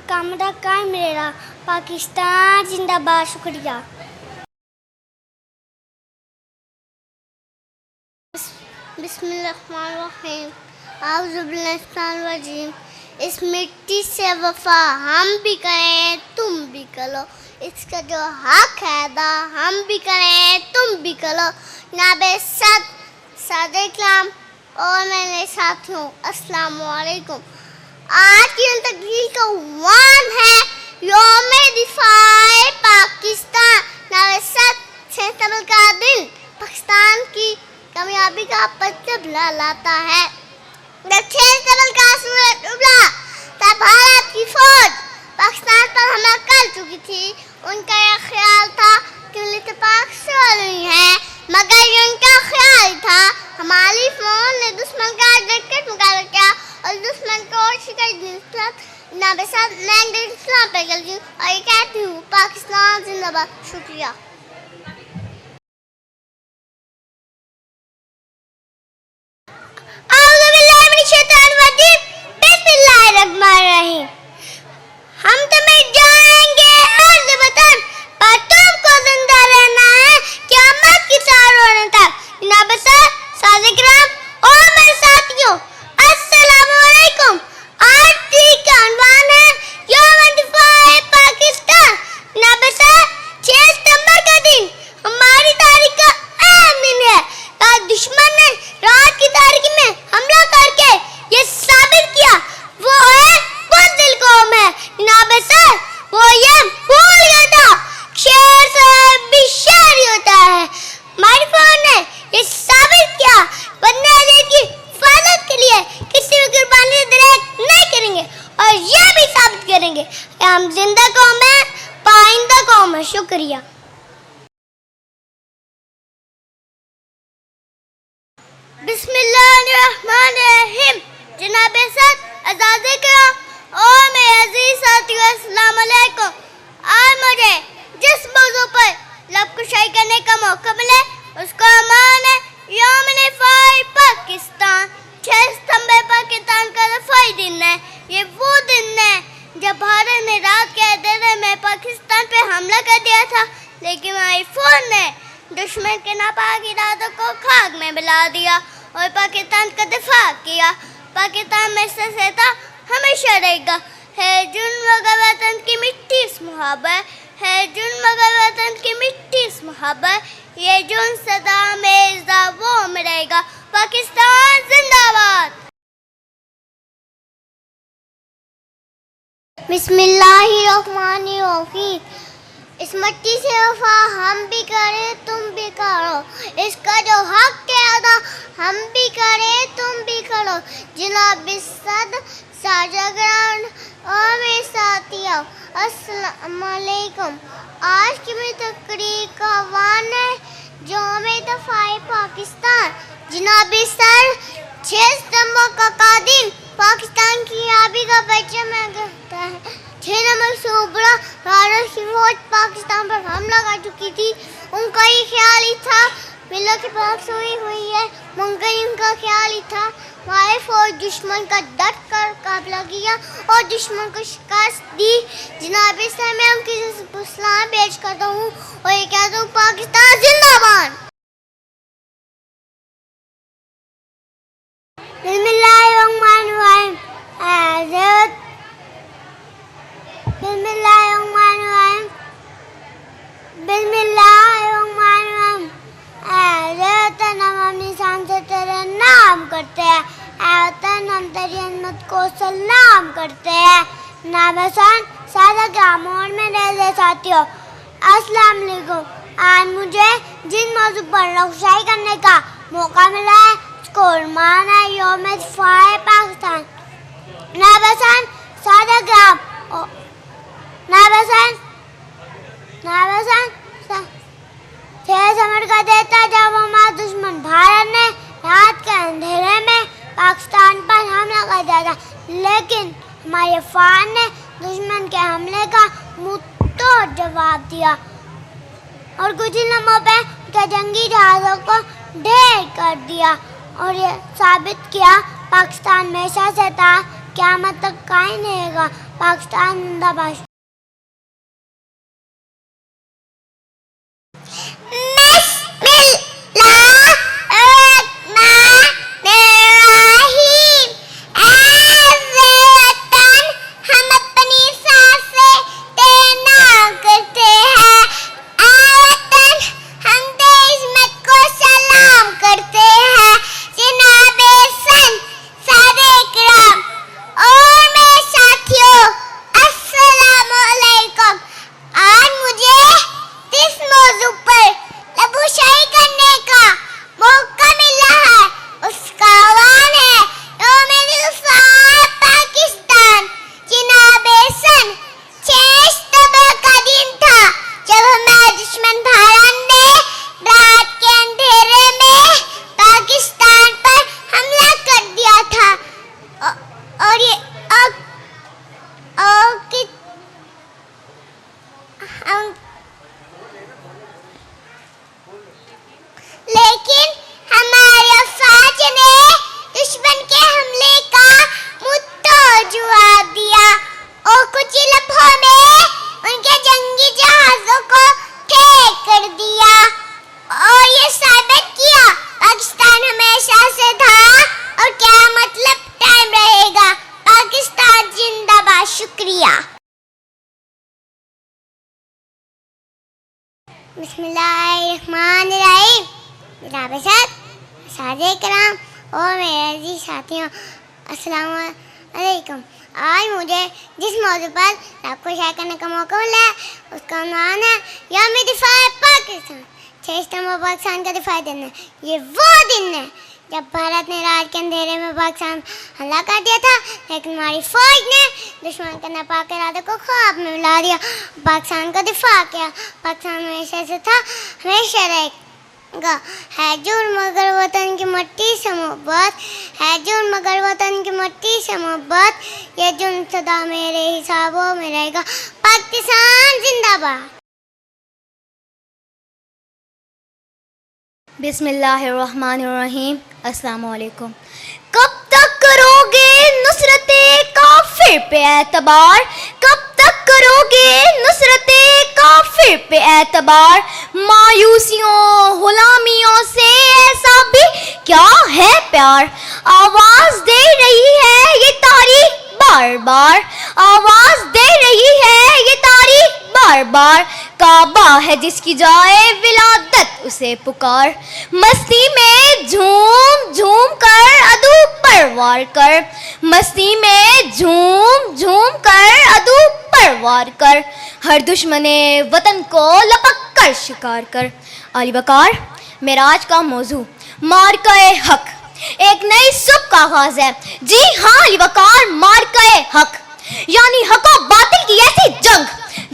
कामरा कायम मिलेगा। पाकिस्तान जिंदाबाद। शुक्रिया। बिस्मिल्लाहिर्रहमानिर्रहीम। आउज़ुबिल्लाहिमिनश्शैतानिर्रजीम। इस मिट्टी से वफा हम भी करें तुम भी करो, इसका जो हक है अदा हम भी करें तुम भी करो। नाबे सद और मेरे साथियों अस्सलाम वालेकुम। आज की तकरीर का उन्वान है यौम दिफाए पाकिस्तान। नाबे सद का दिन पाकिस्तान की कामयाबी का पत्र लाता है। जब 6 सितंबर का सूरज उगला तब भारत की फौज पाकिस्तान पर हमला कर चुकी थी। उनका यह ख्याल था कि लितपाक सो रही है, मगर ये उनका ख्याल था। हमारी फौज ने दुश्मन का जगत मुकाबला किया और दुश्मन को शिकस्त दी। नाबे साहब मैं इस्लाम पे चलती हूँ और ये कहती हूँ पाकिस्तान जिंदाबाद। शुक्रिया। बिस्मिल्लाहिर्रहमानिर्रहीम। हम तुम्हें जाएंगे अर्ज़ वतन, पर तुमको जिंदा रहना है क़यामत की तारों तक। जनाब सादिक राम और मेरे साथियों अस्सलाम वालेकुम। आज का उन्वान है यौम दिफाए पाकिस्तान। जनाब 6 सितंबर का दिन हमारी तारीख का अहम दिन है। दुश्मन ने रात की तारीख में हमला करके ये साबित किया वो है बुज़दिल कौम है। जनाब सर वो ये भूल गया था शेर से भी शेर ही होता है। हमारी फौज ने ये साबित किया वरना की हिफाजत के लिए किसी भी कुर्बानी से दरेक नहीं करेंगे और ये भी साबित करेंगे कि हम जिंदा कौम है, पाइंदा कौम है। शुक्रिया। बिस्मिल्लाहिर्रहमानिर्रहीम। जनाब सद आज़ादी का और मेरे अजीज साथियों अस्सलाम वालेकुम। आज मुझे जिस मौजू पर लबकुशाई करने का मौका मिला उसका अमान है यौम दिफाए पाकिस्तान। 6 सितंबर पाकिस्तान का दफाई दिन है। ये वो दिन है जब भारत ने रात के अंधेरे में पाकिस्तान पे हमला कर दिया था, लेकिन हमारी फौज ने दुश्मन के नापाक इरादों को खाक में मिला दिया और पाकिस्तान का दिफा किया। पाकिस्तान में सहता हमेशा रहेगा। है जुल्म मगर वतन की मिट्टी इस मुहब्बत है, जुल्म मगर वतन की मिट्टी इस मुहब्बत। ये जुल्म सदा में वो में रहेगा। पाकिस्तान जिंदाबाद। बिस्मिल्लाहिर्रहमानिर्रहीम। इस मिट्टी से वफा हम भी करें तुम भी करो, इसका जो हक है अदा हम भी करें तुम भी करो। जनाब सद साजगरान और मेरे साथियों अस्सलाम वालेकुम। आज की मेरी तकरीर का वान है यौम दिफाए पाकिस्तान। जनाब सर 6 सितंबर का दिन पाकिस्तान की आबी का बच्चा में कहता है। 6 नंबर से उबरा भारत की फौज पाकिस्तान पर हमला कर चुकी थी। उनका ये ख्याल ही था मिला के पास सोई हुई है, मगर उनका ख्याल ही था हमारी फौज दुश्मन का डट कर मुकाबला किया और दुश्मन को शिकस्त दी। जनाब सर मैं उनकी सलाम पेश करता हूँ और ये कहता हूँ पाकिस्तान जिंदाबाद। बिस्मिल्लाहिर्रहमानिर्रहीम। बिस्मिल्लाहिर्रहमानिर्रहीम। बिस्मिल्लाहिर्रहमानिर्रहीम। हम अपनी शान से तेरा नाम करते हैं। वतन हम तेरी अज़मत को सलाम करते हैं। नाबसान सादा ग्राम और मेरे साथियों, अस्सलाम वालेकुम। आज मुझे जिस मौजू पर रोशाई करने का मौका मिला है उसको उन्वान है यौम दिफाए पाकिस्तान। नाबसान सादा ग्राम नाबसान समझ का देता जब हमारा दुश्मन भारत ने रात के अंधेरे में पाकिस्तान पर हमला कर दिया था, लेकिन हमारे फौज ने दुश्मन के हमले का मुंहतोड़ जवाब दिया और कुछ ही लम्हों पे उनके जंगी जहाज़ों को ढेर कर दिया और ये साबित किया पाकिस्तान हमेशा से था, क़यामत तक कायम रहेगा। पाकिस्तान जिंदाबाद। लेकिन हमारे फौज ने दुश्मन के हमले का मुंहतोड़ जवाब दिया और कुछ ही लम्हों में उनके जंगी जहाज़ों को ढेर कर दिया और ये साबित किया पाकिस्तान हमेशा से था और क्या मतलब टाइम रहेगा। पाकिस्तान जिंदाबाद। शुक्रिया। बिस्मिल्लाहिर्रहमानिर्रहीम। जनाब सादे कराम और मेरे अजीज साथियों, अस्सलाम वालेकुम। आज मुझे जिस मौजू पर आपको शेयर करने का मौका मिला है उसका नाम है यौम दिफाए पाकिस्तान। 6 सितंबर पाकिस्तान का दिफा दिन है। ये वो दिन है जब भारत ने रात के अंधेरे में पाकिस्तान हमला कर दिया था, लेकिन हमारी फौज ने दुश्मन के नापाक इरादे को ख्वाब में मिला दिया, पाकिस्तान का दिफा किया। पाकिस्तान हमेशा से था, हमेशा रहेगा। है जुर्म मगर वतन की मट्टी से मोहब्बत, है जुर्म मगर वतन की मट्टी से मोहब्बत, ये जुर्म सदा मेरे हिसाबों में रहेगा। पाकिस्तान जिंदाबाद। बिस्मिल्लाहिर्रहमानिर्रहीम। अस्सलाम वालेकुम। कब तक करोगे नुसरते काफिर पे एतबार, कब तक करोगे नुसरते काफिर पे एतबार, मायूसियों गुलामियों से ऐसा भी क्या है प्यार। आवाज दे रही है ये तारीख बार बार, आवाज दे रही है ये तारीख बार बार, काबा है जिसकी जाए विलादत उसे पुकार, मस्ती में झूम झूम कर अदू परवार कर, मस्ती में झूम झूम कर अदू परवार कर, हर दुश्मने वतन को लपक कर शिकार कर। अली वकार, मेरा आज का मौजू मार्का-ए हक, एक नई सुबह का आगाज है। जी हाँ अली वकार, मार्का-ए हक यानी हक और बातिल की ऐसी जंग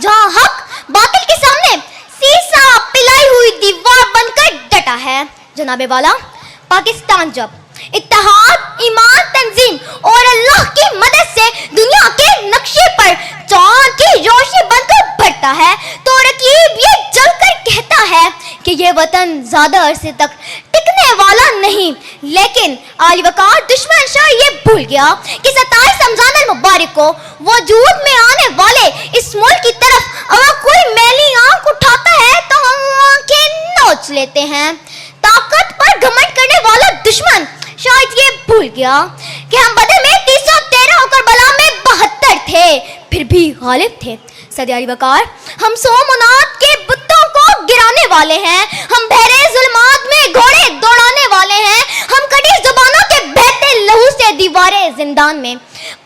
जहाँ हक बातिल के सामने सीसा पिलाई हुई दीवार बनकर डटा है। जनाबे वाला, पाकिस्तान जब इत्तेहाद, ईमान, तंजीम और अल्लाह की मदद से दुनिया के नक्शे पर चांद की रोशनी बनकर बढ़ता है तो रकीब ये जलकर कहता है कि ये वतन ज्यादा अरसे तक टिकने वाला नहीं। लेकिन आली वकार दुश्मन शाह ये भूल गया कि 27 रमजान मुबारक को वजूद में आने वाले इस मुल्क की तरफ अगर कोई मैली आंख उठाता है तो हम आंखें नोच लेते हैं। ताकत पर घमंड करने वाला दुश्मन शायद ये भूल गया कि हम बदर में 313 होकर बला में 72 थे, फिर भी गालिब थे। सदी अली वकार, हम सोमनाथ के बुतों को गिराने वाले हैं, हम बहरे जुल्मात में घोड़े दौड़ाने वाले हैं, हम कटी जुबानों के बहते लहू से दीवारें जिंदान में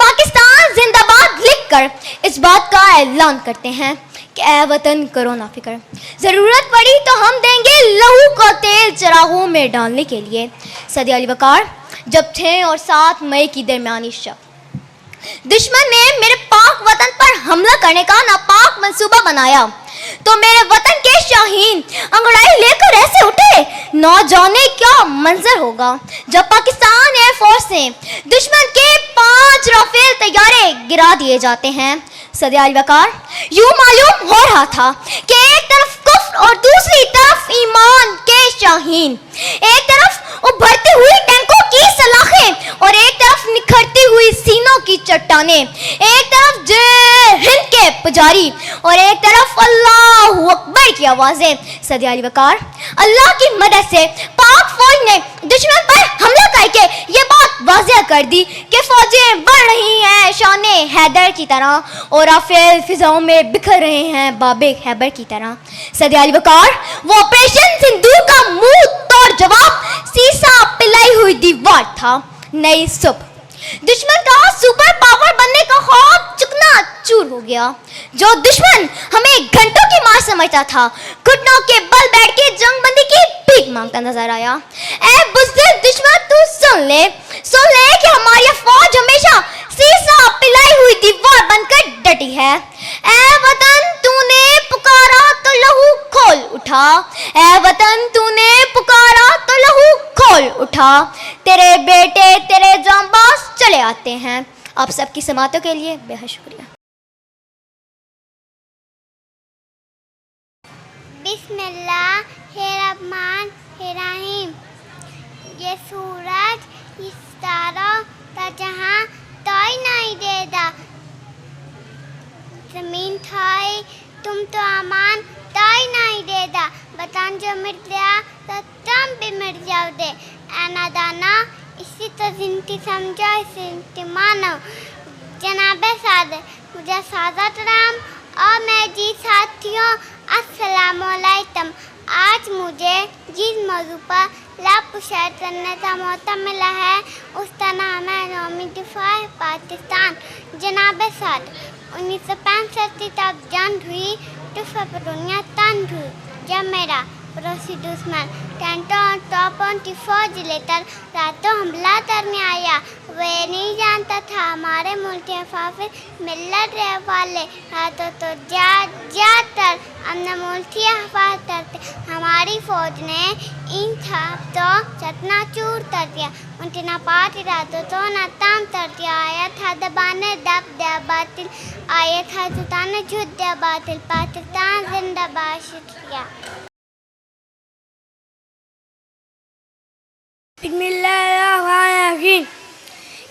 पाकिस्तान जिंदाबाद लिखकर इस बात का ऐलान करते हैं कि ऐ वतन करो ना फिक्र, ज़रूरत पड़ी तो हम देंगे लहू का तेल चिरागों में डालने के लिए। सदी अली वकार जब 6 और 7 मई की दरमियानी शब दुश्मन ने मेरे पाक वतन पर हमला करने का नापाक मंसूबा बनाया तो मेरे वतन के शाहीन अंगड़ाई लेकर ऐसे उठे, न जाने क्या मंजर होगा जब पाकिस्तान एयरफोर्स ने दुश्मन के 5 राफेल तैयारे गिरा दिए जाते हैं। सदी अली वकार यूं मालूम हो रहा था कि एक तरफ कुफ्र और दूसरी तरफ ईमान के शाहीन, एक तरफ उभरती हुई टैंकों की सलाखें और एक तरफ निखरती हुई सीनों की चट्टानें, एक तरफ जय हिंद के पुजारी और एक तरफ अल्लाहू अकबर की आवाजें। सदी अली वकार अल्लाह की मदद से पाक फौज ने दुश्मन पर हमला करके ये बात वाज़ेह कर दी कि फौजें बढ़ रही हैं शाने हैदर की तरह और राफेल फिजाओं में बिखर रहे हैं बाबे खैबर की तरह। सदी अली वकार वो ऑपरेशन सिंदूर का मुंह तोड़ जवाब सीसा पिलाई हुई दीवार था। नई सुबह दुश्मन का सुपर पावर बनने का ख्वाब चुकना चूर हो गया। जो दुश्मन हमें घंटों की मार समझता था, घुटनों के बल बैठ के जंगबंदी की भीख मांगता नजर आया। ऐ बुज़दिल दुश्मन तू सुन ले कि हमारी फौज हमेशा सीसा पिलाई हुई दीवार बनकर डटी है। ऐ वतन तूने पुकारा तो लहू खोल उठा, ऐ वतन तूने पुकारा तो लहू खोल उठा, तेरे बेटे तेरे जांबाज चले आते हैं। आप सबकी समातों के लिए बेहद शुक्रिया। बिस्मिल्लाहिर्रहमानिर्रहीम। ये सूरज इस तारों का जहां तोय नहीं देदा, जमीन थाई तुम तो अमान तोय नहीं देदा, वतन जो मिट गया तो तुम भी मिट जाओ दे। ऐना दाना इसी तो जिंदगी समझो, इसी मानो। जनाबे सादे मुझे सादत राम और मैं जी साथियों अस्सलामुअलैकुम। आज मुझे जिस मौजू पर लाभ शेयर करने का मौका मिला है उसका नाम है नौमी दिफा पाकिस्तान। जनाबे साद 1965 तब जंग हुई तो सब दुनिया तंग हुई जब मेरा पड़ोसी दुश्मन टेंटों और टॉपों की फौज लेकर रातों हमला करने आया। वे नहीं जानता था हमारे मुल्क के हिफाजत मिलत रहे वाले रातों तो जाकर हमने मुल्क की हिफाजत करते हमारी फौज ने इन था तो चकनाचूर कर दिया, उनके नापाक इरादों तो नाकाम कर दिया। आया था दबाने दब दे बातिल, आया था जुटाने झुट दे बातिल। पाकिस्तान जिंदाबाद। शुक्रिया। बिस्मिल्लाहिर्रहमानिर्रहीम।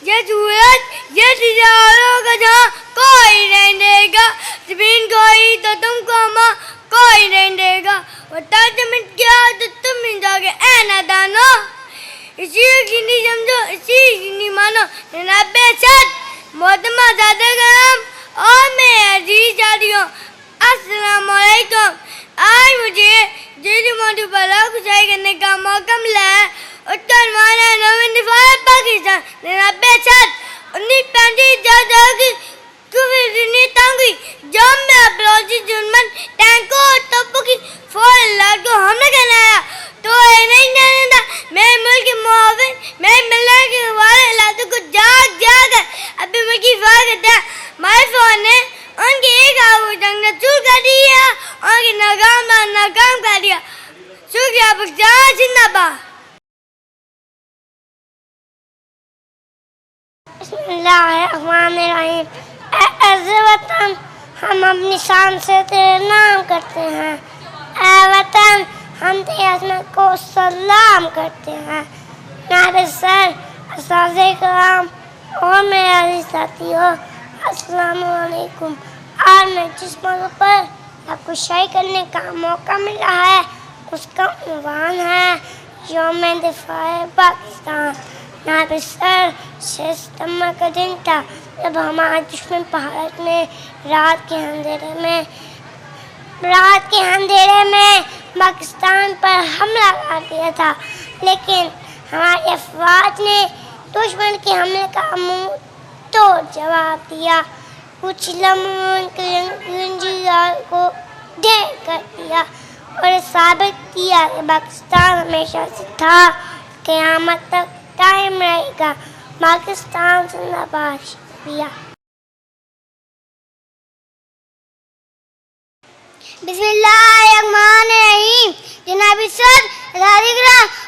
ये सूरज ये सितारों का जहां कोई नहीं देगा, जमीन कोई तो तुमको माँ कोई नहीं देगा, वतन जो मिट गया तो तुम मिट जाओगे। ऐ नादानो इसी की नहीं समझो, इसी की नहीं मानो। जनाबे साद मोहतरमा ज़ादे गरम और मैं अजीज साथियों अस्सलाम वालेकुम। आज मुझे जिस मौजू पर खुशाई करने का मौका मिला है उसका नाम है नौमी दिफा पाकिस्तान। जनाबे साद 1935 की कुफरी तंगी जब मेरा पड़ोसी दुश्मन टैंकों और तोपों की फौज लाकर हमला करने आया तो नहीं जानता मेरे मुल्क के मुआविन मेरे मिलने के वाले इलाकों को जाग अभी मुल्क की फौज करता है। हमारी फौज ने उनकी एक आगू जंग चूर कर दिया, उनकी नाकाम कर दिया। शुक्रिया। पाकिस्तान जिंदाबाद। बिस्मिल्लाहिर्रहमानिर्रहीम। ऐ वतन हम अपनी शान से तेरे नाम करते हैं। ऐ वतन हम तेरी अज़मत को सलाम करते हैं। मेरे सर असाज़े कराम और मेरे अज़ीज़ साथियों अस्सलामु अलैकुम। आज मैं जिस मौजू पर आपको शेयर करने का मौका मिला है उसका उन्वान है यौम दिफा पाकिस्तान। मेरे सर 6 सितंबर का दिन था जब हमारे दुश्मन भारत में रात के अंधेरे में पाकिस्तान पर हमला कर दिया था, लेकिन हमारी अफवाज ने दुश्मन के हमले का मुंह तोड़ जवाब दिया। कुछ लम्हों को ढेर कर दिया और साबित किया कि पाकिस्तान हमेशा से था, क़यामत तक कायम रहेगा। पाकिस्तान जिंदाबाद। शुक्रिया। बिस्मिल्लाहिर्रहमानिर्रहीम। जनाबी सद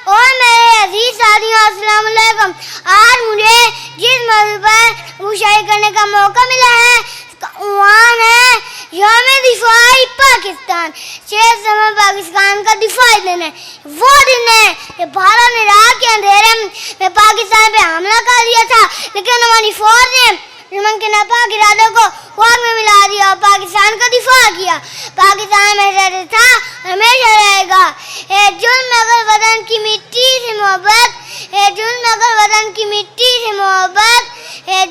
और मेरे अजीज साथियों, अस्सलाम वालेकुम। आज मुझे जिस मौजू पर मुशायरा करने का मौका मिला है उसका उन्वान है यौम दिफाई पाकिस्तान। 6 सितंबर पाकिस्तान का दिफाई दिन है। वो दिन है कि भारत ने रात के अंधेरे में पाकिस्तान पे हमला कर दिया था, लेकिन हमारी फौज ने दुश्मन के नापाक इरादों को आग में मिला दिया और पाकिस्तान का दिफा किया। पाकिस्तान में था, हमेशा रहेगा। जुल्म अगर वतन की मिट्टी से मोहब्बत, जुल्म अगर वतन की मिट्टी से मोहब्बत,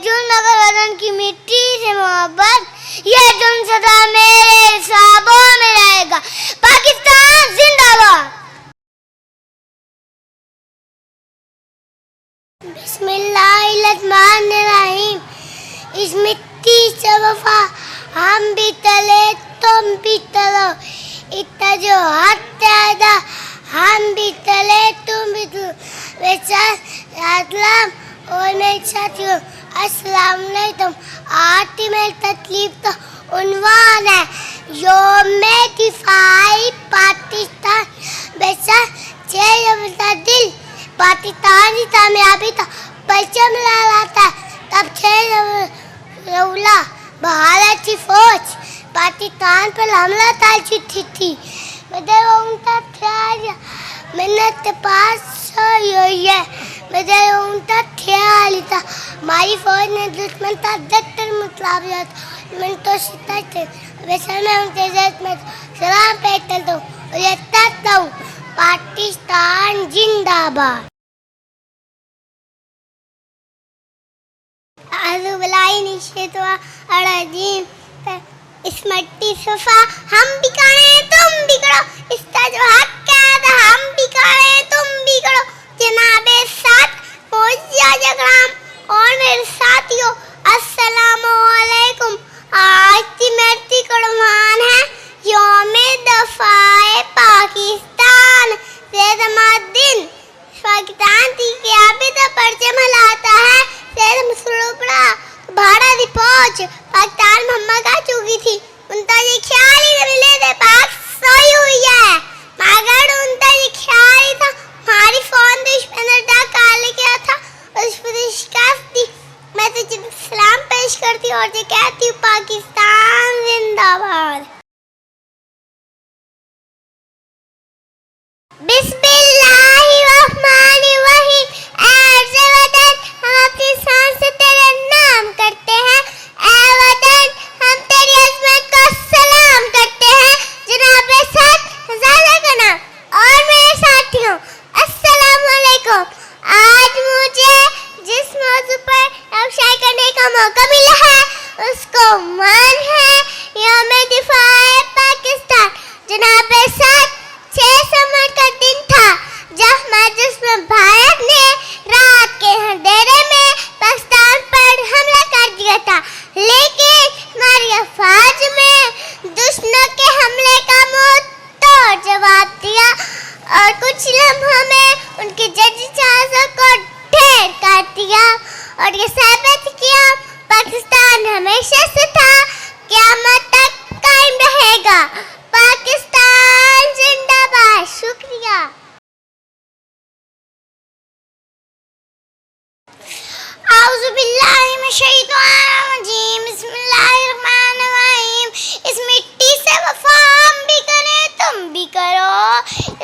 जुल्म अगर वतन की मिट्टी से मोहब्बत, ये जुल्म सदा मेरे हिसाबों में रहेगा। पाकिस्तान जिंदाबाद। बिस्मिल्लाहिर्रहमानिर्रहीम। इस मिट्टी से वफा हम भी तले तुम भी तलो, इतना जो हाथ ज्यादा हम भी तले तुम भी तलो। और मेरे साथियों, अस्सलाम वालेकुम। आज की मेरी तकलीफ तो उन्वान है यौम दिफाई पाकिस्तान। बेशक 6 दिल पाकिस्तान की कामयाबी तो परचम लहराता, तब 6 रौला भारत की फौज पाकिस्तान पर हमला कर चुकी थी। उनका ख्याल मिन्नत पास हुई है, उनका ख्याल था। हमारी फौज ने दुश्मन का दत्तर मुकाबला मैं तो सीता थे। वैसे मैं उनके जज में सलाम पेश करता हूँ और ये कहता हूँ, पाकिस्तान जिंदाबाद। इस मट्टी सफा हम भी करें तुम भी करो, इसका जो हक क्या था हम भी करें तुम भी करो। जनाबे साथ फौजिया जगराम और मेरे साथियों, अस्सलामु अलैकुम। आज की मेरी कुर्बान है यौम दफाए पाकिस्तान। दिन पाकिस्तान की कामयाबी का परचम लहराता है। भारत की फौज पाकिस्तान में हमला कर चुकी थी। उनका ये ख्याल ही मिले थे पाक सोई हुई है, मगर उनका ये ख्याल ही था हमारी फौज दुश्मन ने काले किया था और उस पर शिकस्त दी। मैं तुझे सलाम पेश करती हूँ और ये कहती हूँ, पाकिस्तान जिंदाबाद। बिस्मिल्लाहिर्रहमानिर्रहीम। ऐसे वतन हम अपनी शान से तेरा नाम करते हैं, ऐ वतन हम तेरी अज़मत को सलाम करते हैं। जनाबे सद ज़ादा का नाम और मेरे साथियों, अस्सलामु अलैकुम। आज मुझे जिस मौजू पर शायरी करने का मौका मिला है उसको मान है यौम दिफाए पाकिस्तान। जनाबे सद 6 सितंबर का दिन था जब जिसमें भारत ने रात के अंधेरे में पाकिस्तान पर हमला कर दिया था, लेकिन हमारी फौज में दुश्मन के हमले का मुंह तोड़ जवाब दिया और कुछ लम्हों में उनके जजी जहाज़ों को ढेर कर दिया और ये साबित किया पाकिस्तान हमेशा से था, क़यामत तक कायम रहेगा। पाकिस्तान जिंदाबाद। शुक्रिया। बिस्मिल्लाहिर्रहमानिर्रहीम। इस मिट्टी से वफा हम भी करें तुम भी करो,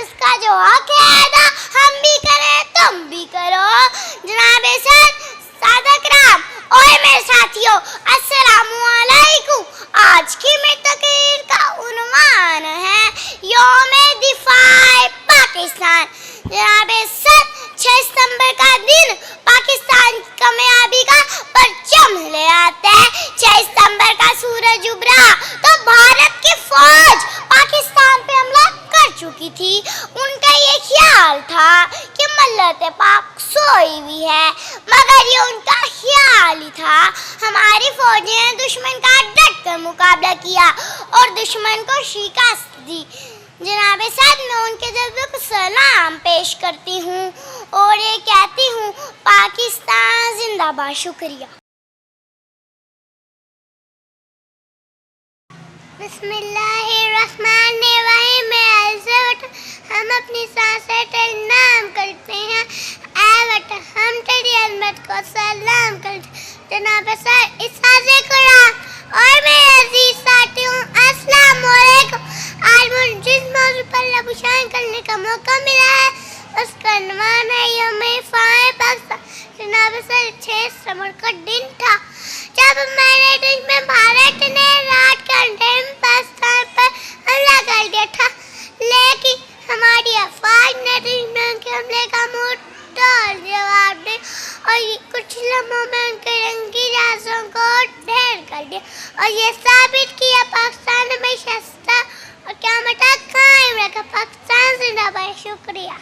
इसका जो हक है अदा हम भी करें तुम भी करो। जनाबे सादक राम और मेरे साथियों, अस्सलामु अलैकुम। आज की मेरी तकरीर का उन्वान है यौम दिफाए पाकिस्तान। जनाबे 6 सितंबर का दिन पाकिस्तान की कामयाबी का परचम ले आता है। 6 सितंबर का सूरज उभरा तो भारत की फौज पाकिस्तान पे हमला कर चुकी थी। उनका ये ख्याल था कि मल्लत पाक सोई हुई है, मगर ये उनका ख्याल ही था। फौजी ने दुश्मन का डट कर मुकाबला किया और दुश्मन को शिकस्त दी। जनाब सद मैं उनके जज्बे को सलाम पेश करती हूँ और ये कहती हूँ पाकिस्तान जिंदाबाद। शुक्रिया। बिस्मिल्लाहिर्रहमानिर्रहीम। हम अपनी सांसें तेरे नाम करते हैं, हम तेरी अज़मत को सलाम करते हैं। जनाब सर इस हाज़े कुरान और मेरे अजीज साथियों अस्सलाम वालेकुम। आज मुझे जिस मौजू पर लबुशान करने का मौका मिला है उसका नाम है यौम-ए-फ़ाए पाकिस्तान। जनाब सर 6 सितंबर का दिन था जब हमारे देश में भारत ने रात के अंधेरे में पाकिस्तान पर हमला कर दिया था, लेकिन हमारी अफवाज ने दुश्मन के हमले का मुंहतोड़ जवाब दिया और कुछ लम्हों में उनके रंगी राजों को ढेर कर दिया और ये साबित किया पाकिस्तान हमेशा सत्ता और क़यामत तक कायम रखा। पाकिस्तान जिंदाबाद। शुक्रिया।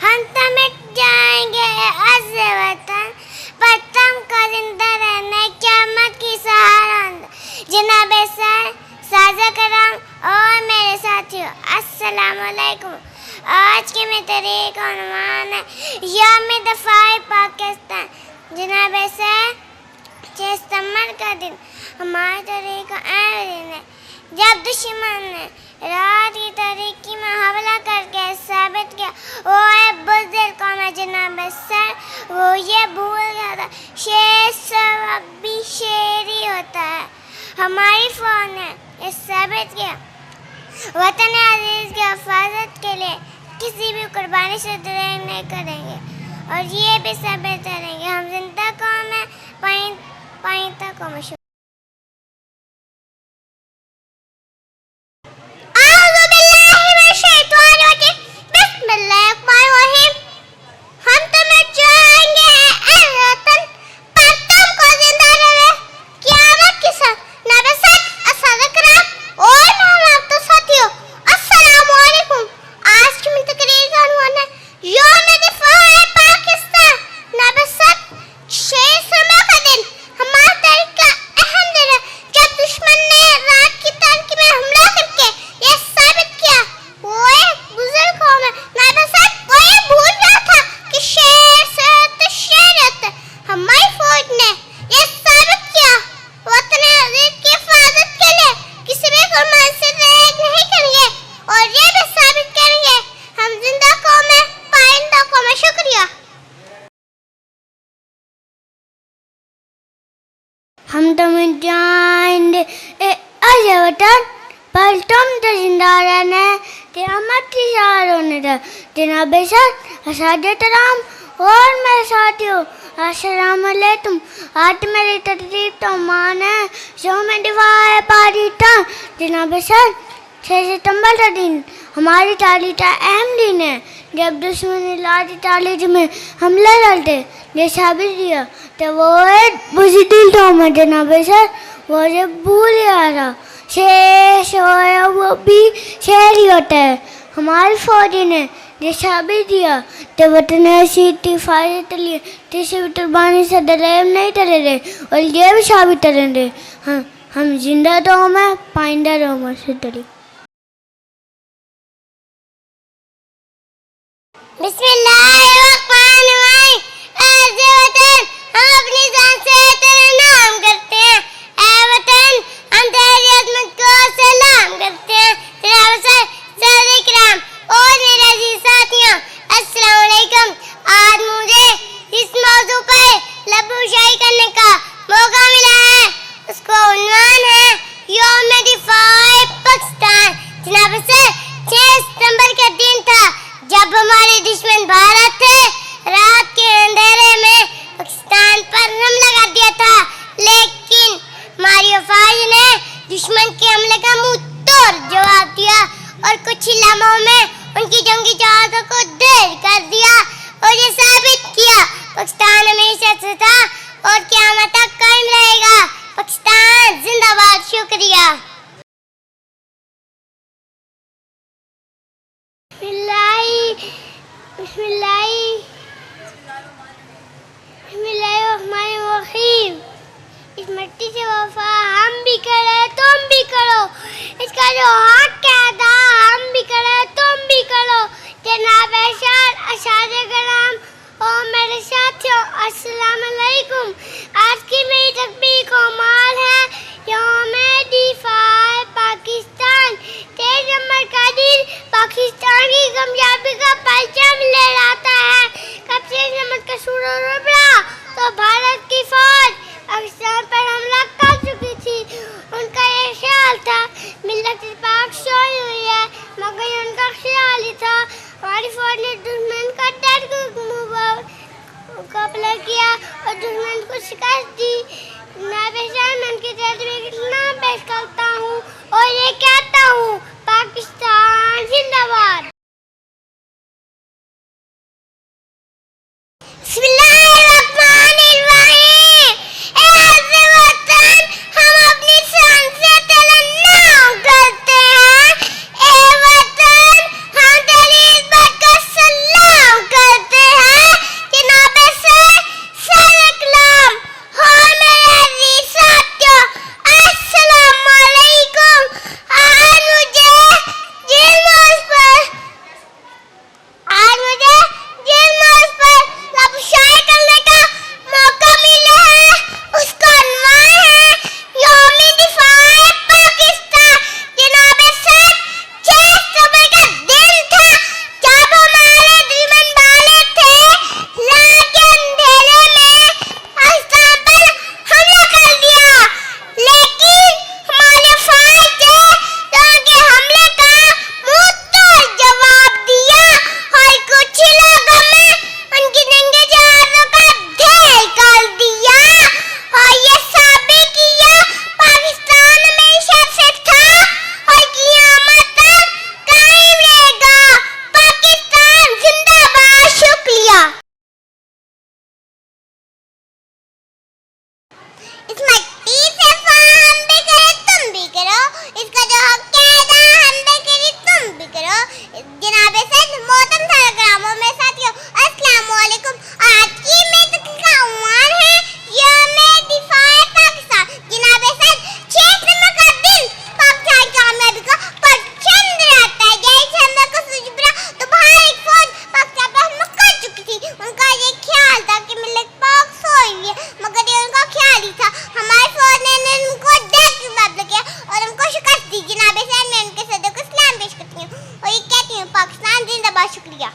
हम तो मिट जाएंगे अज़्ज़े वतन पर तुमको जिंदा रहने क़यामत की सहारा। जनाब सर साज़ा करम और मेरे साथियों अस्सलाम वालेकुम। आज के में तरीक़ उन्वान है यौम-ए-दफ़ाए पाकिस्तान। जनाब सर 6 सितंबर का दिन हमारे तरीक़ का अहम दिन है जब दुश्मन ने रात की तारीकी में हमला करके साबित किया वो है बुज़दिल कौम है। जनाब सर वो ये भूल गया था शेर सब भी शेर ही होता है। हमारी फ़ौज ने ये साबित किया वतन अजीज़ की हिफाजत के लिए किसी भी कुर्बानी से देर नहीं करेंगे और ये भी साबित करेंगे हम जिंदा कौम है पाइंदा कौम है। हम तो मिट जाएंगे वतन पर तुमको जिंदा रहे क़यामत की नबी सद अस्सलाम करम और मेरे तो साथियों अस्सलाम वालेकुम। आज की मेरी तकरीर का उन्वान है यौम-ए-दफ़ाए पाकिस्तान। नबी सद 6 सितंबर का दिन हमारे तारीख़ का अहम दिन है जब दुश्मन ने रात की तारीकी में हमला करके ये साबित किया वो एक बुज़ुर्ग कौम है। नबी सद वो ये भूल गया था कि शेर से तो शेर होता है। हमारी फौज ने ये साबित किया वतन अज़ीज़ की हिफाजत के लिए किसी भी कुर्बानी से देर नहीं करेंगे और ये भी साबित करेंगे हम जिंदा कौम है पाइंदा कौम है। शुक्रिया। हम तो मिट जाएंगे अज़्ज़े वतन पर तुम तो जिंदा रहना क़यामत की सहारा होने का। जनाब सर अस्सलाम और मेरे साथियों अस्सलाम वालेकुम। आज मेरी तकरीर तो मान है यौम-ए-दफ़ाए पाकिस्तान। जनाब सर 6 सितंबर का दिन हमारी तारीख़ का अहम दिन है जब दुश्मन ने लाठी तारीख़ में हमला करते ये साबित किया तो वो एक बुज़दिल कौम है। जनाब सर वो जो भूल गया था शेर वो भी शेर ही होता है। हमारी फौजी ने ये साबित किया तो वतन अज़ीज़ की हिफाजत के लिए किसी भी कुर्बानी से देर नहीं करेंगे और ये भी साबित करेंगे हम जिंदा कौम है पाइंदा कौम है। शुक्रिया। बिस्मिल्लाहिर्रहमानिर्रहीम। अज़्ज़े वतन हम अपनी जान से तेरा नाम करते हैं। ऐ वतन हम तेरी अज़मत को सलाम करते हैं। जनाब सर साज़ा करम और मेरे अजीज साथियों अस्सलाम वालेकुम। आज मुझे इस मौजू पर लबुशाई करने का मौका मिला है उसका उन्वान है यौम-ए-दफ़ाए पाकिस्तान। जनाब सर 6 सितंबर का दिन था जब हमारे दुश्मन भारत थे रात के अंधेरे में पाकिस्तान पर हमला कर दिया था, लेकिन हमारी फौज ने दुश्मन के हमले का मुंहतोड़ जवाब दिया और कुछ ही लम्हों में उनकी जंगी जहाज़ों को ढेर कर दिया और ये साबित किया पाकिस्तान हमेशा से था और क़यामत तक कायम रहेगा। पाकिस्तान जिंदाबाद। शुक्रिया। इस मिट्टी से वफा हम भी करे तुम भी करो, इसका जो हक कहता हम भी करे तुम भी करो। जनाब इरशाद अशाद कलाम और मेरे साथियों अस्सलाम अलैकुम। आज की मेरी तकबीर को माल है यौम दिफाए पाकिस्तान। 23 नवंबर का दिन पाकिस्तान की कामयाबी का परचम लहराता है। कब 23 नवंबर का सूरज उभरा तो भारत की फौज पाकिस्तान पर हमला कर चुकी थी। उनका ये ख्याल था मिल्लत पाक सोई हुई है, मगर उनका ख्याल ही था हमारी फौज ने दुश्मन का डर मुकाबला किया और दुश्मन को शिकस्त दी। मैं बेशर्म की नाम पेश करता हूँ और ये कहता हूँ पाकिस्तान जिंदाबाद। शुक्रिया।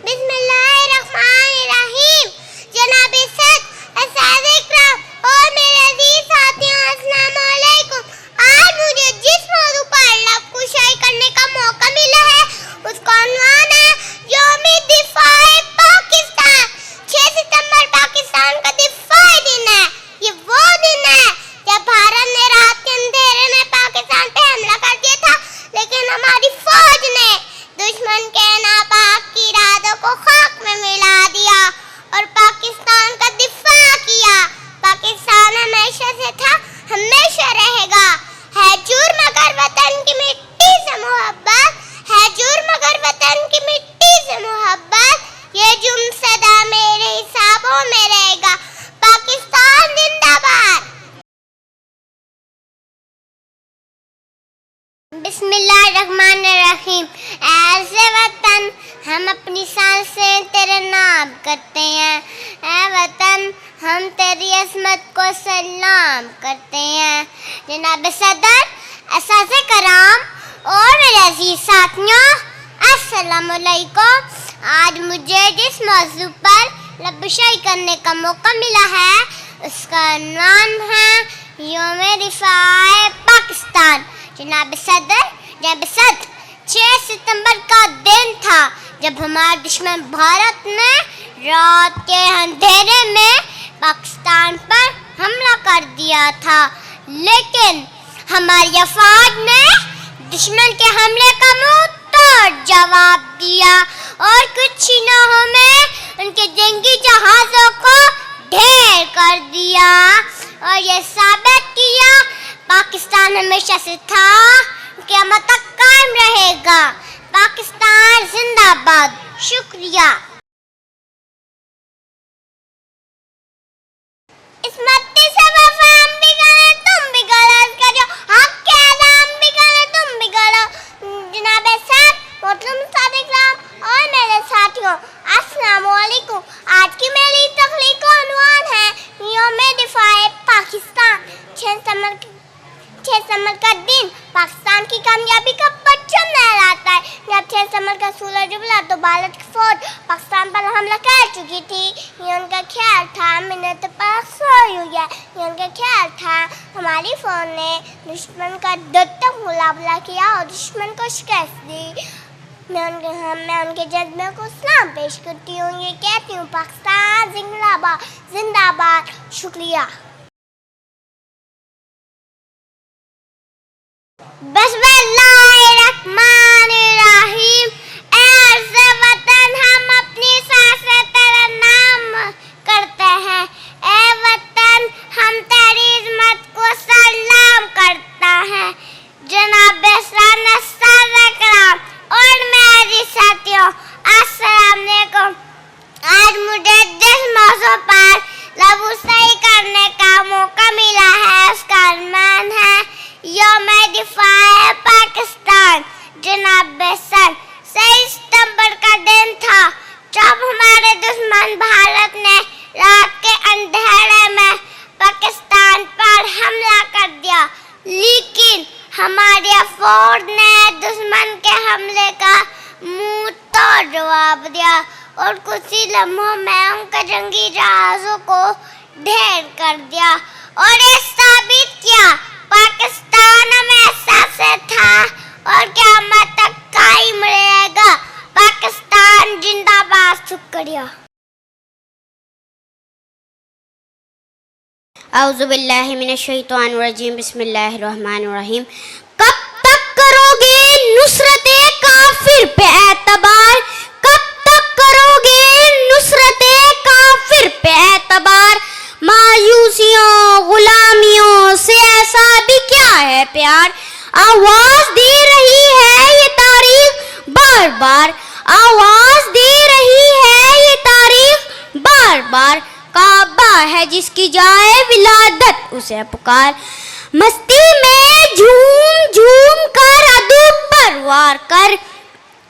बिस्मिल्लाहिर्रहमानिर्रहीम। जनाब सद असादे इकराम और मेरे अजीज साथियों अस्सलाम वालेकुम। आज मुझे जिस मौजू पर आपको शायरी करने का मौका मिला है उसका उन्वान है यौम दिफाए पाकिस्तान। 6 सितंबर पाकिस्तान का दिफाई दिन है। ये वो दिन है जब भारत ने रात के अंधेरे में पाकिस्तान पे हमला कर दिया था, लेकिन हमारी फौज ने दुश्मन के नापाक की इरादों को खाक में मिला दिया और पाकिस्तान का दिफा किया। पाकिस्तान हमेशा से था, हमेशा रहेगा। है जुर्म मगर वतन की मिट्टी से मोहब्बत, है जुर्म मगर वतन की मिट्टी से मोहब्बत, ये जुर्म सदा मेरे हिसाबों में रहेगा। पाकिस्तान जिंदाबाद। बिस्मिल्लाहिर्रहमानिर्रहीम। ऐसे वतन हम अपनी सांसें तेरे नाम करते हैं, ऐ वतन हम तेरी अज़मत को सलाम करते हैं। जनाब सदर असाज़े कराम और मेरे अजीज साथियों अस्सलाम वालेकुम। आज मुझे जिस मौजू पर लबशाई करने का मौका मिला है उसका नाम है यौम दिफाए पाकिस्तान। जनाब सदर 6 सितंबर का दिन था जब हमारे दुश्मन भारत ने रात के अंधेरे में पाकिस्तान पर हमला कर दिया था, लेकिन हमारी अफवाज ने दुश्मन के हमले का मुंह तोड़ जवाब दिया और कुछ हिनों में उनके जंगी जहाजों को ढेर कर दिया और ये साबित किया पाकिस्तान हमेशा से था, क़यामत तक कायम रहेगा। पाकिस्तान जिंदाबाद। शुक्रिया। इस्मती से वफा हम भी करें, तुम भी करो, उसका जो हक के अदा हम भी करें, तुम भी करो। जनाब साहब, मोहतरम सादिक राम और मेरे साथियों, अस्सलामु अलैकुम। आज की मेरी तकरीर का उन्वान है यौम दिफाए पाकिस्तान। 6 सितंबर का दिन पाकिस्तान की कामयाबी का परचम लहराता है। जब 6 सितंबर का सूरज उगला तो भारत की फौज पाकिस्तान पर हमला कर चुकी थी। ये उनका ख्याल था, मिन्नत पर सोई हुई है। ये उनका ख्याल था। हमारी फौज ने दुश्मन का दत्तक मुकाबला किया और दुश्मन को शिकस्त दी। मैं उनके जज्बे को सलाम पेश करती हूँ। ये कहती हूँ, पाकिस्तान जिंदाबाद, जिंदाबाद। शुक्रिया। बिस्मिल्लाहिर्रहमानिर्रहीम। ऐ अर्ज़ वतन, हम अपनी सांसें तेरा नाम करते हैं। ऐ वतन, हम तेरी इज़्ज़त को सलाम करता है। जनाब सलाम और मेरी साथियों, अस्सलाम वालेकुम। आज मुझे जिस मौजू पर लफ्ज़ सही करने का मौका मिला है उसका उन्वान है यौम दिफाए पाकिस्तान। जनाब सर, 6 सितंबर का दिन था जब हमारे दुश्मन भारत ने रात के अंधेरे में पाकिस्तान पर हमला कर दिया, लेकिन हमारी फौज ने दुश्मन के हमले का मुंह तोड़ जवाब दिया और कुछ ही लम्हों में उनके जंगी जहाज़ों को ढेर कर दिया और ये साबित किया पाकिस्तान हमेशा से था और क़यामत तक कायम रहेगा। पाकिस्तान जिंदाबाद। शुक्रिया। औज़ु बिल्लाहि मिनश शैतानिर रजीम। बिस्मिल्लाहिर्रहमानिर्रहीम। कब तक करोगे नुसरते काफिर पे एतबार? कब तक करोगे नुसरते काफिर पे एतबार? मायूसियों गुलामियों से ऐसा भी क्या है प्यार? आवाज दे रही है ये तारीख बार बार, आवाज दे रही है ये तारीख बार बार। काबा है जिसकी जाए विलादत उसे पुकार। मस्ती में झूम झूम कर अदू पर वार कर,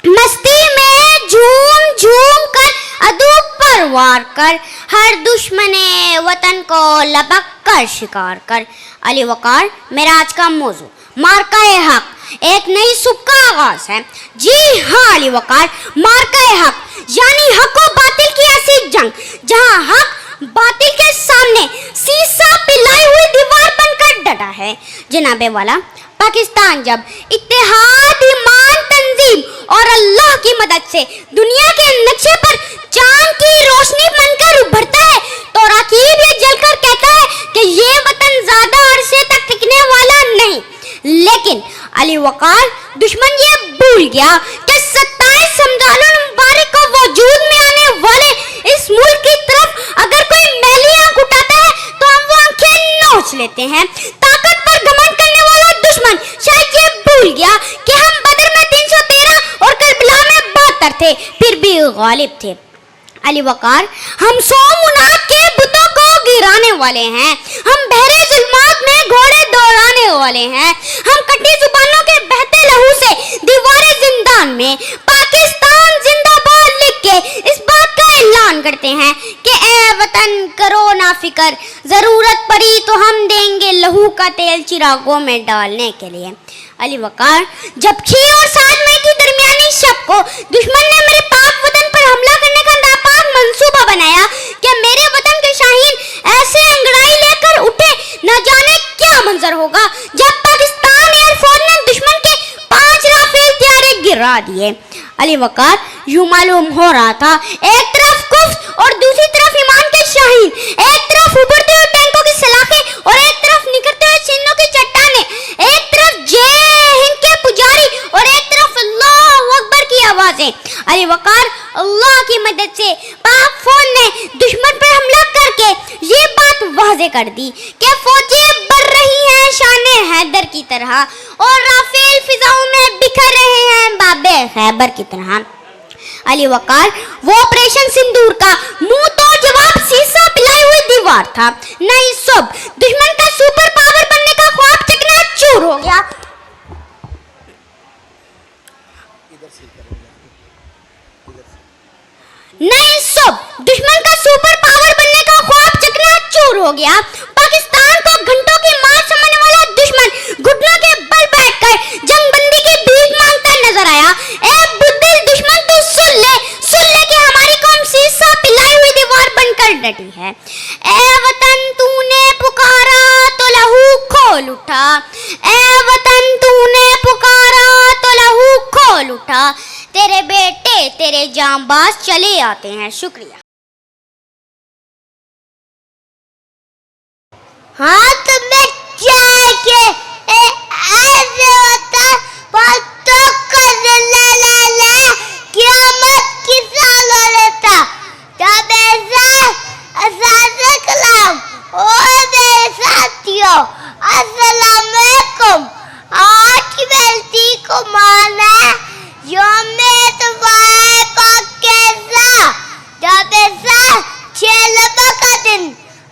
मस्ती में झूम झूम कर अदू पर वार कर। हर दुश्मने वतन को लपक कर शिकार कर। अली वकार, मेरा आज का मौजू मार्का-ए हक, एक नई सुबह का आगाज है। जी हाँ अली वकार, मार्का-ए हक यानी हक और बातिल की ऐसी जंग जहाँ हक बातिल के सामने शीशा पिलाई हुई दीवार बनकर डटा है। जनाबे वाला, पाकिस्तान जब इत्तेहाद, ईमान, तंजीम और अल्लाह की मदद से दुनिया के नक्शे पर चांद की रोशनी बनकर उभरता है तो रकीब ये जलकर कहता है कि ये वतन ज्यादा अरसे तक टिकने वाला नहीं। लेकिन अली वकार, दुश्मन ये भूल गया कि 27 रमजानुल मुबारक को वजूद में आने वाले इस मुल्क की तरफ अगर कोई मैली आंख उठाता है तो हम वो आंखें नोच लेते हैं। ताकत पर घमंड करने वाला दुश्मन शायद ये भूल गया कि हम बदर में 313 और करबला में 72 थे, फिर भी गालिब थे। अली वकार, हम 100 मुनाद के बुतों को गिराने वाले हैं, हम बहरे जुल्मात में घोड़े दौड़ाने वाले हैं, हम कटी जुबानों के बहते लहू से दीवारे जिंदान में पाकिस्तान जिंदाबाद लिख के इस बात का ऐलान करते हैं कि ए वतन करो ना फिकर, जरूरत पड़ी तो हम देंगे लहू का तेल चिरागों में डालने के लिए। अली वकार, जब 6 और 7 मई की दरमियानी शब को दुश्मन ने मेरे पाक वतन पर हमला करने का नापाक मंसूबा बनाया कि मेरे वतन के शाहीन ऐसे अंगड़ाई लेकर उठे, न जाने क्या मंजर होगा जब पाकिस्तान एयरफोर्स ने दुश्मन के 5 राफेल तैयारे गिरा दिए। अली वकार, यूं मालूम हो रहा था एक तरफ कुफ्र और दूसरी तरफ ईमान के शाहीन, एक तरफ उभरते हुए टैंकों की सलाखें और एक तरफ निकलते हुए सीनों की चट्टानें, एक तरफ जय हिंद के पुजारी और एक तरफ अल्लाहू अकबर की आवाजें। अली वकार, अल्लाह की मदद से पाक फौज ने दुश्मन पर हमला करके ये बात वाज़े कर दी कि फौजें बढ़ रही हैं शाने हैदर की तरह और राफेल फिजाओं में बिखर रहे हैं बाबे खैबर की तरह। अली वकार, वो ऑपरेशन सिंदूर का मुंह तो जवाब शीशा पिलाई हुई दीवार तैयार था। नहीं सुबह दुश्मन का सुपर पावर बनने का ख्वाब चकनाचूर हो गया। नहीं सुबह दुश्मन का सुपर पावर बनने का ख्वाब चकनाचूर हो गया। पाकिस्तान को घंटों की मार समझने वाला दुश्मन घुटनों के बल बैठकर जंगबंदी की भीख मांगता नजर आया। ए बुद्धिल दुश्मन तू सुन ले कि हमारी कौम शीशा पिलाई हुई दीवार बनकर डटी है। ए वतन तूने पुकारा तो लहू खोल उठा, ए वतन तूने पुकारा तो लहू खोल उठा। तेरे बेटे तेरे जांबाज चले आते हैं। शुक्रिया। हाथ में चाय के ऐसे होता बातों कर ले क़यामत की सालों लेता जब ऐसा कलाम और मेरे साथियों अस्सलाम वालेकुम। आज की बेलती को माना योमे तुम्हारे कैसा जब ऐसा 6 लबा का दिन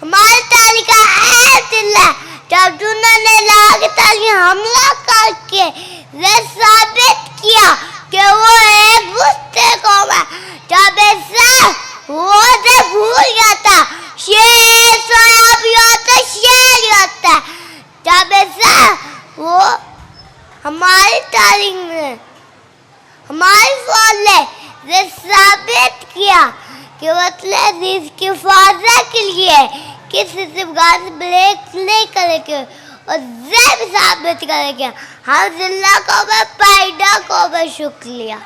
हमारी तारीख का दिन है जब उन्होंने लगातार हमला करके ये साबित किया कि वो एक गुस्से कौम है। जब ऐसा वो से भूल गया था शेर सोया भी होता शेर ही होता है। जब ऐसा वो हमारी तारीख में हमारी फौज ने ये साबित किया कि मतलब इसकी हिफाजत के लिए किसी से गाज ब्रेक नहीं करेंगे और जब साबित करेंगे हम जिला को मैं पैदा को मैं शुक्रिया।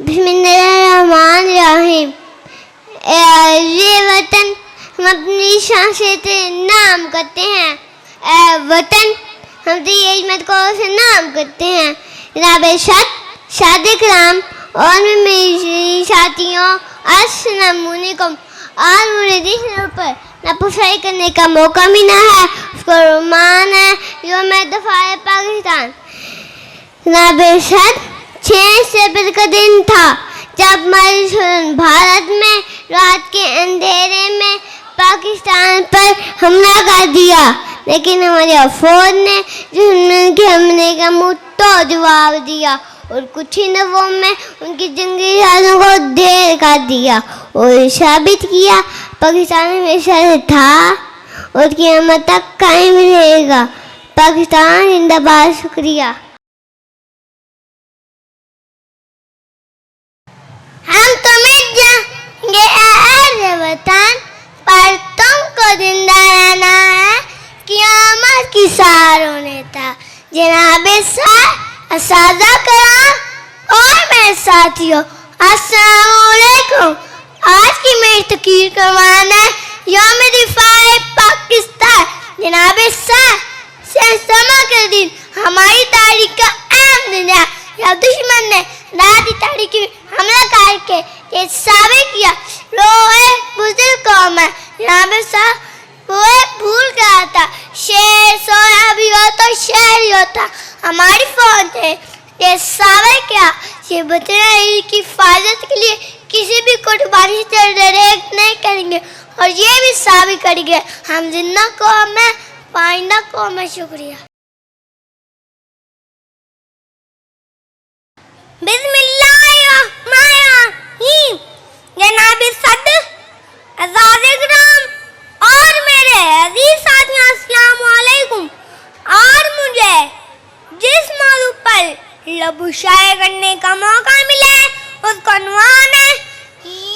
बिस्मिल्लाहिर्रहमानिर्रहीम। ये वतन हम अपनी शान से नाम करते हैं। वतन हम तो ये इज्जत से नाम करते हैं। जनाब शादिक राम और मेरी साथियों अस्सलाम वालेकुम। आज मुझे जिस पर नपुसाई करने का मौका मिला है उसको रोमान है जो मैं दफाए पाकिस्तान। जनाब 6 सितंबर का दिन था जब हमारे भारत में रात के अंधेरे में पाकिस्तान पर हमला कर दिया, लेकिन हमारे फौज ने उनके हमले का मुंह जवाब दिया और कुछ ही नवों में उनकी जंगी जहाज़ों को ढेर कर दिया और साबित किया पाकिस्तान हमेशा से था और क़यामत तक कायम रहेगा। पाकिस्तान जिंदाबाद। शुक्रिया। हम तुम्हें जाएंगे वतन पर तुमको जिंदा रहना है क़यामत की सारों ने था। जनाब सादा कराम और मेरे साथियों अस्सलाम वालेकुम। आज की मेरी तकरीर का माना है यौम दिफाए पाकिस्तान। जनाब समग्र दिन हमारी तारीख का अहम दिन है जब दुश्मन ने रात की तारीख में हमला करके ये साबित किया रोए बुजुर्ग कौम है। जनाब वो भूल गया था शेर सोया भी हो तो शेर ही होता। हमारी फौज ने ये साबित किया ये बतना की हिफाजत के लिए किसी भी कुर्बानी से डायरेक्ट नहीं करेंगे और ये भी साबित करेंगे हम जिंदा कौम है पाइंदा कौम है। शुक्रिया। बिस्मिल्लाहिर्रहमानिर्रहीम। जनाब सदर अज़ाज़-ए-किराम और मेरे अजीज साथियों अस्सलाम वालेकुम। और मुझे जिस मौजू पर लबुशाए करने का मौका मिला है उसका उन्वान है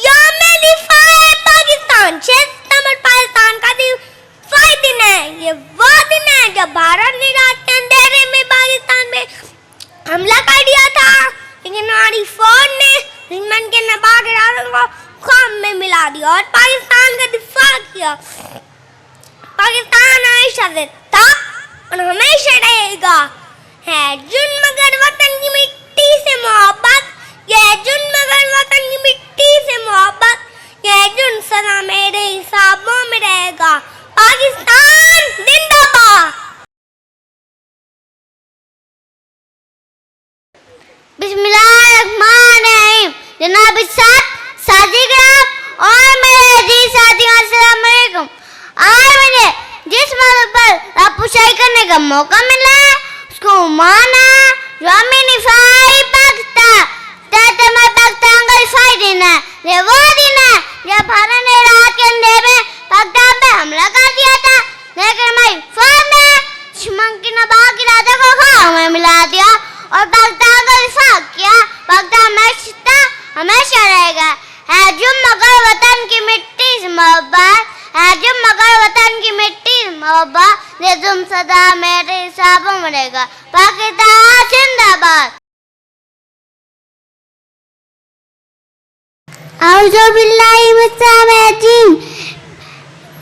यौम दिफाए पाकिस्तान। 6 सितंबर पाकिस्तान का दिफाई दिन है। ये वो दिन है जब भारत ने रात के अंधेरे में पाकिस्तान में हमला कर दिया था, लेकिन हमारी फौज ने दुश्मन के नापाक इरादों को ख्वाब में मिला दिया और पाकिस्तान का दिफा किया। पाकिस्तान हमेशा से था और हमेशा रहेगा। है जुन मगर वतन की मिट्टी से मोहब्बत, यह जुन मगर वतन की मिट्टी से मोहब्बत, यह जुन सदा मेरे हिसाबों में रहेगा। पाकिस्तान जिंदाबाद। जब मौका मिला उसको माना Ramini fai pakta tata mai pakta angal fai dina ये वो दिन है जब भारत ने रात के अंधेरे में पाकिस्तान पे हमला कर दिया था लेकिन हमारी फौज ने दुश्मन की नवाब की राजा को खाओ में मिला दिया और पाकिस्तान का दिफा किया। पाकिस्तान हमेशा रहेगा। है जो मगर वतन की मिट्टी से मोहब्बत है जो मगर वतन की मिट्टी से मोहब्बत ये तुम सदा मेरे हिसाबों में रहेगा। पाकिस्तान जिंदाबाद। औज़ु बिल्लाहि मिनश्शैतानिर्रजीम।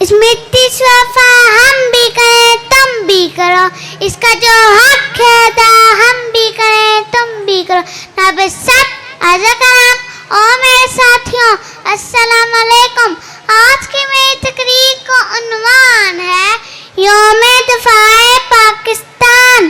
इस मिट्टी वफा हम भी करें तुम भी करो, इसका जो हक है अदा हम भी करें तुम भी करो। नबी सब आजा कलाम ओ मेरे साथियों अस्सलाम वालेकुम। आज की मेरी तकरीर का उन्वान है यौम दिफाए पाकिस्तान।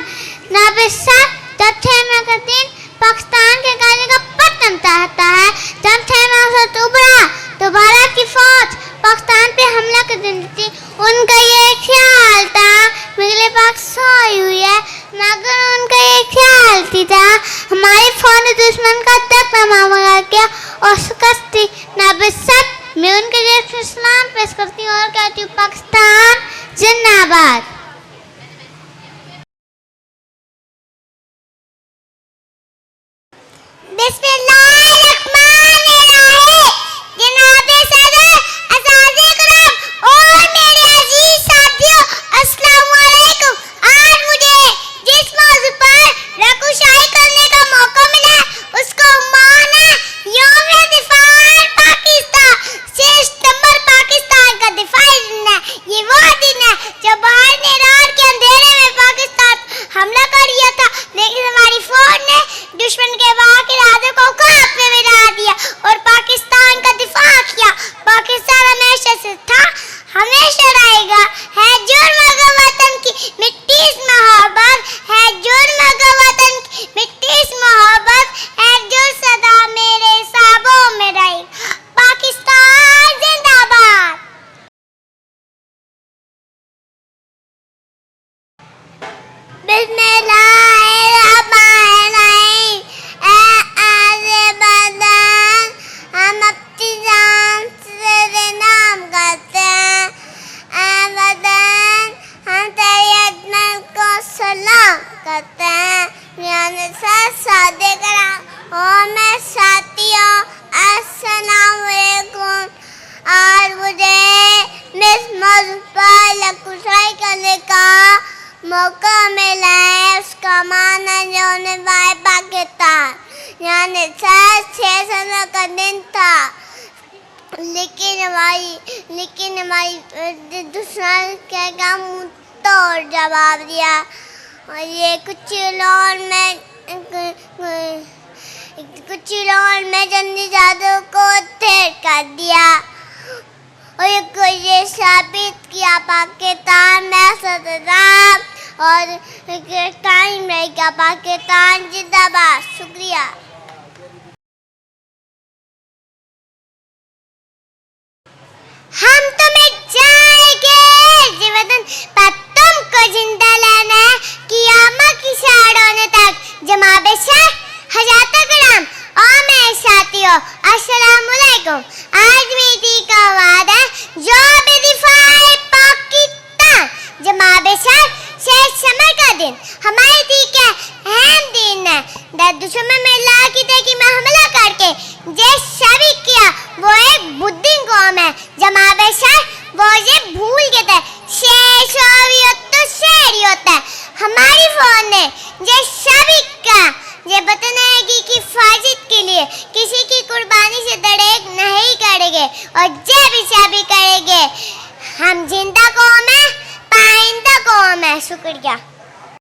नबी सब जब 6 मई का दिन पाकिस्तान के गाजी का पतन चाहता है, जब 6 मई से उभरा तो भारत की फौज पाकिस्तान पे हमला कर देती थी। उनका ये ख्याल था मेरे पास सोई हुई है मगर उनका ये ख्याल थी था हमारी फौज ने दुश्मन का तमाम किया और शिकस्त दी। नबी सब मैं उनके लिए सलाम पेश करती हूँ और कहती हूँ पाकिस्तान जिंदाबाद। बिस्मिल्लाहिर्रहमानिर्रहीम। जनाबे सदर असाज़े कराम और मेरे अजीज साथियों अस्सलाम वालेकुम। आज मुझे जिस मौजू पर रकुशाई करने का मौका मिला उसको माना यौम दिफाए पाकिस्तान। 6 सितंबर पाकिस्तान का दिफाई दिन है। ये वो दिन है जब भारत ने रात के अंधेरे में पाकिस्तान हमला कर दिया था लेकिन हमारी फौज ने दुश्मन के वाक़ इरादे को खाक में मिला दिया और पाकिस्तान का दिफा किया। पाकिस्तान हमेशा से था हमेशा रहेगा। है जुर्म का वतन की मिट्टी से मोहब्बत है जुर्म का वतन की मिट्टी से मोहब्बत है जो सदा मेरे हिसाबों में रहेगा। पाकिस्तान जिंदाबाद। बिस्मिल्लाहिर्रहमानिर्रहीम। हम अपनी जान से नाम करते हैं ऐ वतन हम तेरी अजमत को सलाम करते हैं। यानी सादे कराम और मैं साथियों अस्सलाम वालेकुम। आज मुझे इस मौजू पर लकुशाई करने का मौका मिला है। उसका माना यौम दिफाए पाकिस्तान यानी 6 साल का दिन था लेकिन हमारी दुश्मन के का मुंह तोड़ जवाब दिया और ये कुछ लोगों में जंदी जादू को ढेर कर दिया और ये साबित किया पाकिस्तान में सदाम और टाइम रहेगा। पाकिस्तान जिंदाबाद। शुक्रिया। हम तुम्हें जाएंगे जीवन पर तुमको जिंदा लाना है क़यामत की शाड़ों तक। जनाबे शाह हज़रत गुलाम और मेरे साथियों अस्सलाम वालेकुम। आज मेरी का वादा जो भी दिफाए पाकिस्तान। जनाबे शाह 6 सितंबर का दिन हमारी दी का अहम दिन है। दुश्मन में अल्लाह की तरह में हमला करके जो सभी किया वो एक बुद्धिन कौम है। जनाबे शाह वो ये भूल गए थे शेर तो शेर ही होता है। हमारी फौज ने ये सभी का ये बताने की हिफाजत के लिए किसी की कुर्बानी से दरेक नहीं करेंगे और जब भी सभी करेंगे हम जिंदा कौम है पाइंदा कौम है। शुक्रिया।